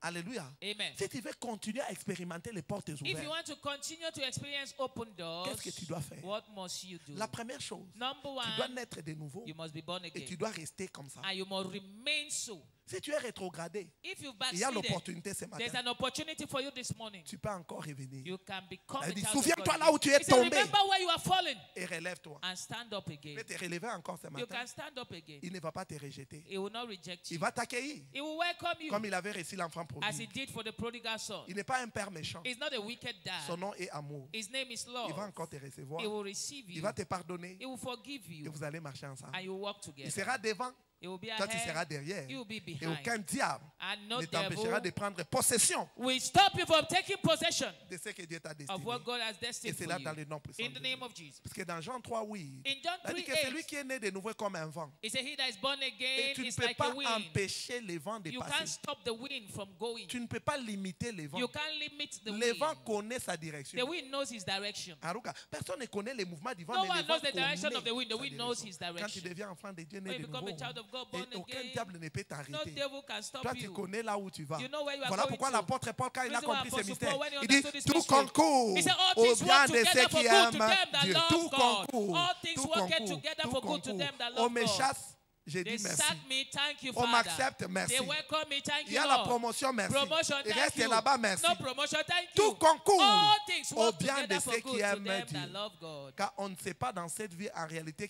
Alléluia. Amen. Si tu veux continuer à expérimenter les portes If you ouvertes, want to continue to experience open doors, qu'est-ce que tu dois faire? what must you do? La première chose, Number tu dois one, naître de nouveau you must be born et tu again. dois rester comme ça. And you must remain so. Si tu es rétrogradé, If you've il y a backslided, l'opportunité ce there's matin. an opportunity for you this morning. Tu peux encore revenir. You can become Il a dit, child of souviens-toi God là où tu es again. He said, tombé remember where you are fallen et relève-toi. and stand up Tu again. peux te relever encore ce You matin. can stand up again. Il ne va pas te rejeter. He will not reject Il you. va t'accueillir He will welcome you comme il avait reçu l'enfant as he prodigue. did for the prodigal son. Il n'est pas un père méchant. He's not a wicked Son dad. nom est amour. His name is Il va love. encore te recevoir. He will receive Il you. va te pardonner He will forgive et you. vous allez marcher ensemble. And you walk Il together. sera devant, He will be toi tu seras ahead. derrière. You will be Et behind. aucun diable And no ne t'empêchera de devil prendre possession will stop you from taking possession de ce que Dieu t'a of destiné. what God has Et destined c'est for là you. dans le nom puissant In de the Dieu. name of Jesus. Parce que dans Jean 3, oui, In John il a dit que 3:8, celui qui est né de nouveau est comme un vent. he said, he that is born Et again tu ne is peux like pas a wind. empêcher les vents de You can't passer. stop the wind from going. Tu ne peux pas limiter les vents. You can't limit the Le vent wind. connaît sa The direction. wind knows his direction. Aruka, personne ne connaît les mouvements du vent, No mais le one vent knows the direction of the connaît wind. The sa wind knows direction. his Quand tu direction. deviens enfant de Dieu, né When you de become nouveau, a child of God, born et aucun again, diable ne peut no t'arrêter. devil can stop Toi, tu you. connais là où tu vas. You know where you are Voilà going pourquoi to. l'apôtre Paul, quand il a Reason why compris ce Apostle mystère, Paul, when he il dit understood this tout mystery, concourt he said, all au things bien work de together ceux for qui good to aiment them that Dieu. love Tout God. concourt. All things Tout work concourt. together Tout for good to concourt. them that On love me God. chasse, j'ai They dit merci. sack me, thank you, On Father. m'accepte, merci. They welcome me, thank Il y you, a la Lord. promotion, merci. Promotion, Il thank reste you. là-bas, merci. No promotion, thank Tout you. concourt All things au work bien de together for ceux good qui to aiment them Dieu. that love God. Car on ne sait pas dans cette vie en réalité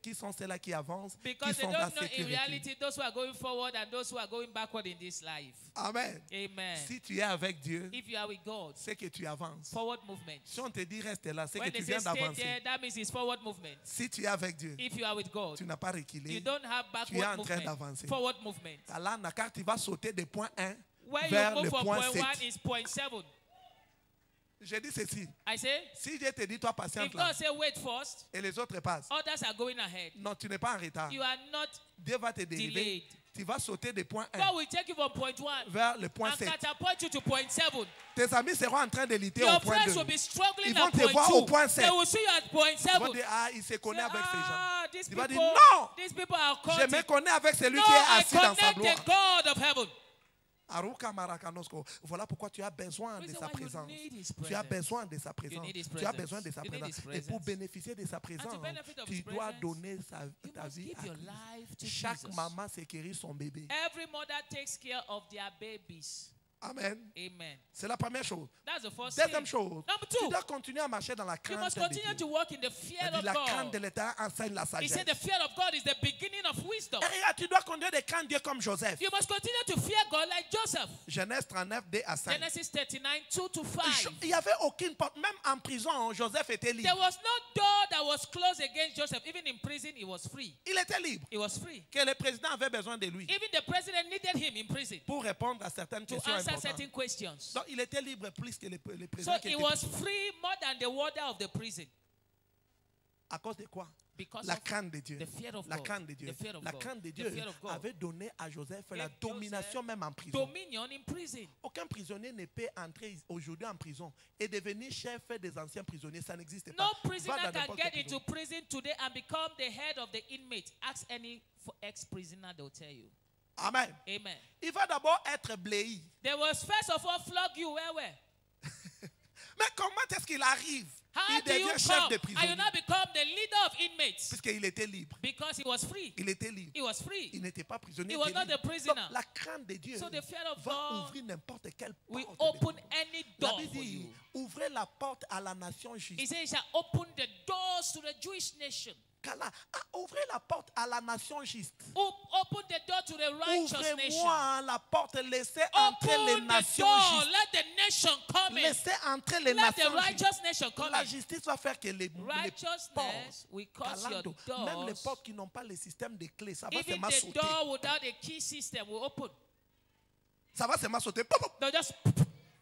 qui sont ceux-là qui avancent, qui Because they sont dans don't know ceux qui in reculent. reality those who are going forward and those who are going backward in this life. Amen. Amen. Si tu es avec Dieu, If you are with God, c'est que tu avances. forward movement. Si on te dit reste là, c'est que When tu they viens say stay d'avancer. there, that means it's forward movement. Si tu es avec Dieu, If you are with God, tu n'as pas you reculé. don't have Tu es en backward train movement. d'avancer. Forward movement. Là, car tu vas sauter de point 1 Where vers you le move from point point 7. 1 is point 7. Je dis ceci. I say, Si Dieu te dit, toi, if patiente là, God say wait first, et les autres passent, others are going ahead. non, tu n'es pas en retard. You are not Dieu va te dériver. delayed. Tu vas sauter de point 1 God will take you from point 1 vers le point and 7. catapult you to point 7. Tes amis seront en train de lutter Your au point friends 2. will be struggling Ils vont at te point voir au 2. point 7. They will see you at point Ils 7. vont dire, ah, il se connaît avec ces gens. These Tu vas people, dire, non, these people are je caught. me connais avec celui No, qui est I assis dans sa connect gloire. the God of heaven. Aruka Maracanosko. Voilà pourquoi tu as besoin de Reason sa why you présence. need his Tu as presence. besoin de sa présence. need his Tu as presence. besoin de sa You need présence. his Et pour presence. bénéficier de sa présence, benefit of tu his dois presence, donner You ta must vie give à your lui. life to Chaque Jesus. maman s'équérit son bébé. Every mother takes care of their babies. Amen. Amen. C'est la première chose. That's the first Deuxième thing. chose, Number tu two, dois continuer à marcher dans la you crainte must de continue Dieu. to walk in the fear C'est-à-dire, of la crainte God. de l'État enseigne la He sagesse. said the fear of God is the beginning of wisdom. Et regarde, tu dois continuer de craindre Dieu comme Joseph. You must continue to fear God like Joseph. Genèse 39, 2 à 5. Genesis 39, 2 to 5. Il n'y avait aucune porte. Même en prison, Joseph était libre. There was no door that was closed against Joseph. Even in prison, he was free. Il était libre. He was free. Que le président avait besoin de lui Even the president needed him in prison pour répondre à certaines to questions answer importantes. certain questions. Donc, il était libre plus que le So président qui he était was prison. free more than the warder of the prison. À cause de quoi? Because La of crainte de Dieu. the fear of La God. crainte de Dieu. The fear of La God. crainte de The Dieu fear of God. avait donné à Joseph la Gave domination Joseph même en prison. dominion in prison. Aucun prisonnier ne peut entrer aujourd'hui en prison et devenir chef des anciens prisonniers. Ça n'existe pas. No Va prisoner dans can n'importe get quelle into prison. prison today and become the head of the inmate. Ask any ex-prisoner, they'll tell you. Amen. Amen. Il va d'abord être bléi. They was first of all flog you where? Mais comment est-ce qu'il arrive? How Il do you devient chef come de and you prisonnier. now become the leader of inmates? Puisqu'il était libre. Because he was free. Il était libre. He was free. Il n'était pas prisonnier. He was il était not libre. a prisoner. Donc, la crainte de Dieu So the fear of va God ouvrir n'importe quelle will porte. open devant. any La door Bible for dit, you. ouvrez la porte à la nation He juste. said he shall open the doors to the Jewish nation. Ouvrez la porte à la nation juste. Open the door to the righteous nation. Ouvrez-moi la porte, laissez entrer les Open the nations door. justes. Let the nation come in. Laissez entrer les Let the nations justes. righteous nation come La in. justice va faire que les portes, Righteousness will cause your calando, même les doors. portes qui n'ont pas le système de clés, ça va Even seulement the sauter. door without a key system will open. Ça va seulement sauter. Pop, pop. They'll just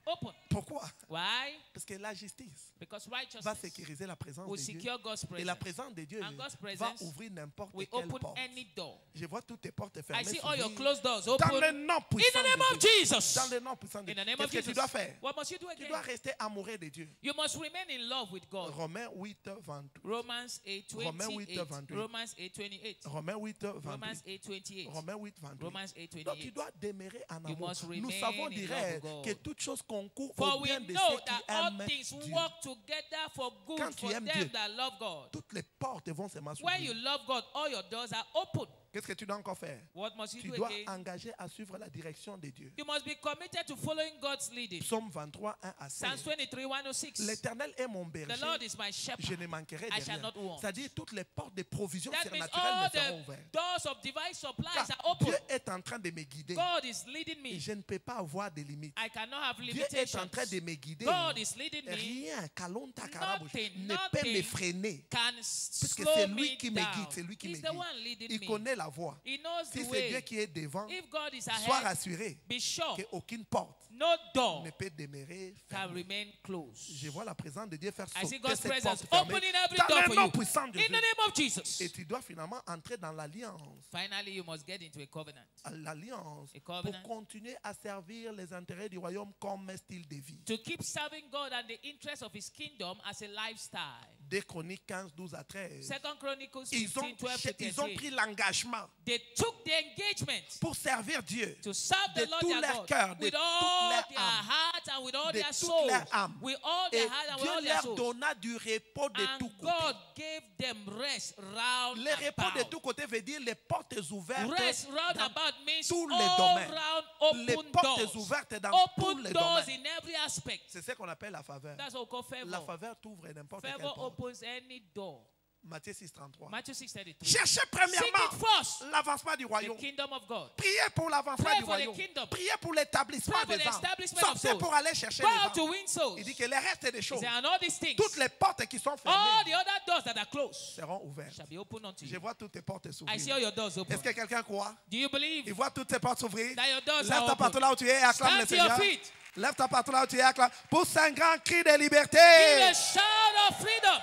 Open. Pourquoi? Why? Parce que la justice Because va righteousness sécuriser la présence will de Dieu. secure God's Et la presence. présence de Dieu And God's va presence ouvrir n'importe We quelle open porte. any door. Je vois toutes tes portes I fermées see all your s'ouvrir closed doors dans open. le nom In puissant the name of de Dieu. Jesus. Dans le nom puissant de In the Dieu. name of Qu'est-ce que tu Jesus. dois faire? What must you do Tu again? dois rester amoureux de Dieu. You must remain in love with God. Romains 8, 28. Romans 8, Romains 8, 28. 28. Romans 8, 28. Romains 8, 28. Romans 8, 28. Romains 8, 28. Romans 8, Donc tu 28. dois demeurer en You amour. must Nous remain savons in direct love of que God. toute chose concourt For au we bien de know ceux qui that all aiment things Dieu. work together for good Quand tu for aimes them Dieu, that love God. Toutes les portes vont se When you m'assouvir. love God, all your doors are open. Qu'est-ce que tu dois encore faire? What must you Tu do dois again? engager à suivre la direction de Dieu. You must be committed to following God's leading. Psaume 23, 1 à 16. Psalms 23, 106. L'Éternel est mon The berger. Lord is my shepherd. Je ne manquerai de I shall rien. not want. C'est-à-dire toutes les portes de provision That means surnaturelle all me seront the ouvertes. doors of divine supplies Car are open. Dieu est en train de me guider. God is leading Et me. je ne peux pas avoir de limites. I cannot have Dieu est en limitations. train de me guider. God is leading me. Rien, Kalonta Karabouche, Nothing, ne peut me nothing freiner. can Puisque slow c'est me lui qui me guide, down. c'est lui qui me He's the one guide. leading Il me. connaît la voie. He knows Si the c'est Dieu way. qui est devant, If God is sois ahead, rassuré be sure qu'aucune porte no door ne peut demeurer can fermée. remain closed. Je vois la présence de Dieu faire I see sauter God's cette presence porte fermée opening every dans door le for nom you. puissant de In the Dieu. name of Jesus. Et tu dois finalement entrer dans l'alliance. Finally, you must get into a covenant. L'alliance A pour covenant. continuer à servir les intérêts du royaume comme un style de vie. To keep serving God and the interests of His kingdom as a lifestyle. 2 Chroniques 15, 12 à 13. Second Chronicles Ils 15, ont, 12 to ils ont 13. pris l'engagement They took the engagement pour servir Dieu to serve de the Lord tout their leur God cœur, de with toute all leur their âme. heart and with all De their toute soul. leur âme. With all Et their heart and with all Dieu their leur soul. donna du repos de tout And côté. God gave them rest round Le repos de about. tout côté veut dire les portes ouvertes Rest round dans about means tous les all domaines. round Les open portes doors. ouvertes dans tous Open les doors domaines. in every aspect. C'est ce qu'on appelle la faveur. That's what we call La favor. faveur t'ouvre n'importe quelle Favor porte. opens any door. Matthieu 6, 33. Matthew 6:33. Cherchez Seek premièrement it first, l'avancement du the royaume. kingdom of God. Priez pour l'avancement Pray du for the royaume. kingdom. Priez pour l'établissement Pray for des the âmes. establishment of Sortez souls. pour aller chercher Go les out to âmes. win souls. Il dit que les restes des He choses, said, and all these things, toutes les portes qui sont all fermées the other doors that are closed seront ouvertes. shall be opened unto Je you. vois toutes tes portes I see s'ouvrir. all your doors open. Est-ce que quelqu'un croit? Do you believe Il voit toutes ces portes s'ouvrir. that your doors Lève are ta partout open? là où tu es et acclame le Stand to your Seigneur. feet. Lève ta partout là où tu es et acclame. Pousse un grand cri de Give liberté. a shout of freedom.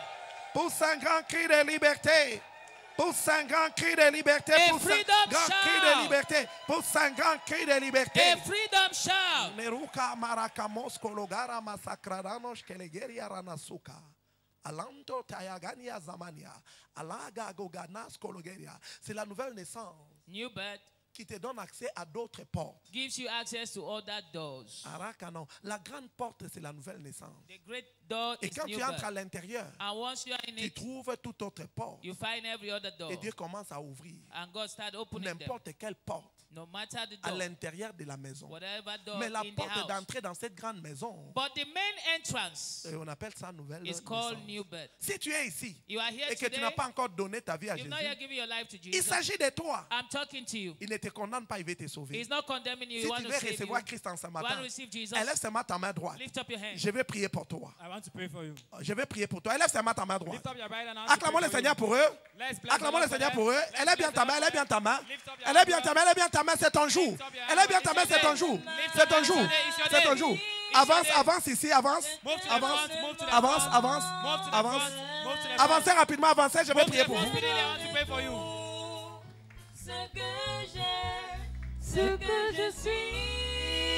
Pousse un grand cri de liberté. Pousse un grand cri de liberté. A Pousse un freedom grand cri shout. de liberté. Pousse un grand cri de liberté. A freedom shout. Meruka marakamos kologara masakradanos kelegeria ranasuka. Alanto tayagania zamania. Alaga goganas kologeria. C'est la nouvelle naissance New birth qui te donne accès à d'autres portes. gives you access to other doors. Arakanon. La grande porte, c'est la nouvelle naissance. The great door Et is quand new tu entres à birth. l'intérieur, And once you are in tu it, trouves toute autre porte. you find every other door. Et Dieu commence à ouvrir And God started opening them. n'importe quelle porte No matter the à door, l'intérieur de la maison. whatever door Mais la in the porte house. d'entrée dans cette grande maison, But the main entrance et on appelle ça nouvelle is called naissance. new birth. Si tu es ici You are here et que tu today, n'as pas encore donné ta vie à you've Jésus, not yet given your life to il Jesus. s'agit de toi. I'm talking to you. Il ne te condamne pas, il veut te sauver. He's not condemning you. Si He wants tu to veux save you. recevoir Christ en ce You want matin, to receive Jesus. élève seulement ta main droite. Lift up your hand. Je vais prier pour toi. I want to pray for you. Je vais prier pour toi. Élève seulement ta main droite. Lift up your right hand. I want to Acclamons pray le for Seigneur you. pour eux. Let's bless the Acclamons Lord le for Seigneur them. pour eux. Let's Elle est bien bless ta the main, Lord elle est bien ta main. Lift up your Elle est bien hand. ta main, elle est bien ta main, c'est ton jour. Lift up your Elle est bien hand. ta main, c'est ton jour. C'est ton jour. C'est ton jour. Avance, avance ici, avance. Move to the Avance, front, move to the avance, front. avance, Move to the avance. front, move to the front. Avancez rapidement, avancez, je vais Move to prier the pour front vous. speedily. I want to pray for you. Ce que j'ai, ce que je suis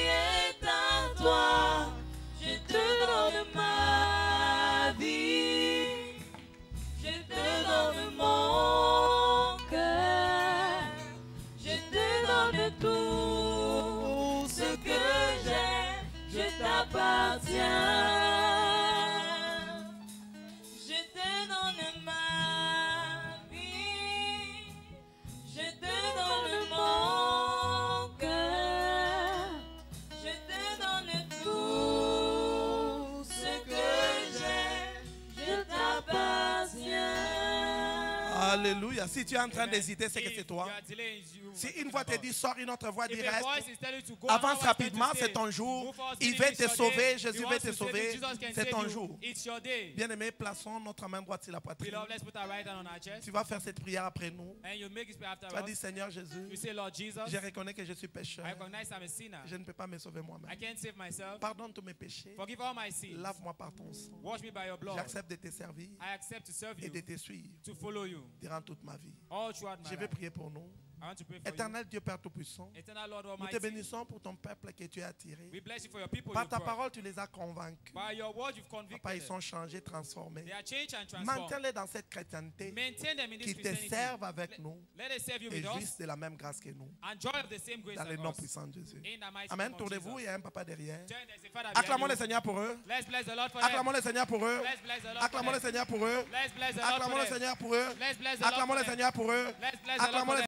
est à toi. Je te donne ma vie, je te donne mon cœur, je te donne tout ce que j'ai, je t'appartiens. Je te donne ma vie, je te donne mon cœur, je te donne tout Alléluia. Si tu es en train Amen. d'hésiter, c'est que If c'est you toi. are delaying, you Si are une voix te talking dit about. sors, une autre voix dit If a reste, voice is telling you to go, avance another voice is telling rapidement, you to c'est stay. ton jour. Move fast, Il it's va your te day. sauver, He Jésus wants va to te save you, sauver. Jesus can C'est save ton you. jour. It's your day. Bien-aimé, plaçons notre main droite sur la poitrine. Beloved, let's put our right hand on our chest. Tu vas faire cette prière après nous. And you make this prayer after Tu vas dire, us. Seigneur Jésus, You say, Lord Jesus, je reconnais que je suis pécheur. I recognize I'm a sinner. Je ne peux pas me sauver I moi-même. can't save myself. Pardonne tous mes péchés. Forgive all my sins. Lave-moi par ton sang. Wash me by your blood. J'accepte de te servir I accept to serve et you, de te suivre to follow you durant toute ma vie. all throughout my Je vais life. prier pour nous. I want to pray for you. Éternel Dieu Père Tout-Puissant, Eternal Lord nous te Almighty, bénissons pour ton peuple que tu as attiré. we bless you for your people Par you ta brought. parole, tu les as convaincus. By your word, you've Papa, convicted ils them. sont changés, transformés. They are changed and transformed. Maintiens-les dans cette chrétienté Maintain them in this qui te Christianity. servent avec nous Let us serve you et with us jouissent de la même grâce que nous. and joy of the same grace Dans le as nom us. puissant de Jésus. In the mighty Amen. name of Tournez-vous, il Jesus. y a un papa derrière. Turn, there's a father Acclamons behind le you. Seigneur pour eux. Let's bless the Lord for them. Acclamons le Seigneur pour eux. Let's bless the Lord Acclamons for le them. Seigneur pour eux. Let's bless the Lord Acclamons for le them. Seigneur pour eux. Let's bless the Lord Acclamons for le them. Seigneur pour eux. Let's bless the Lord Acclamons for le them.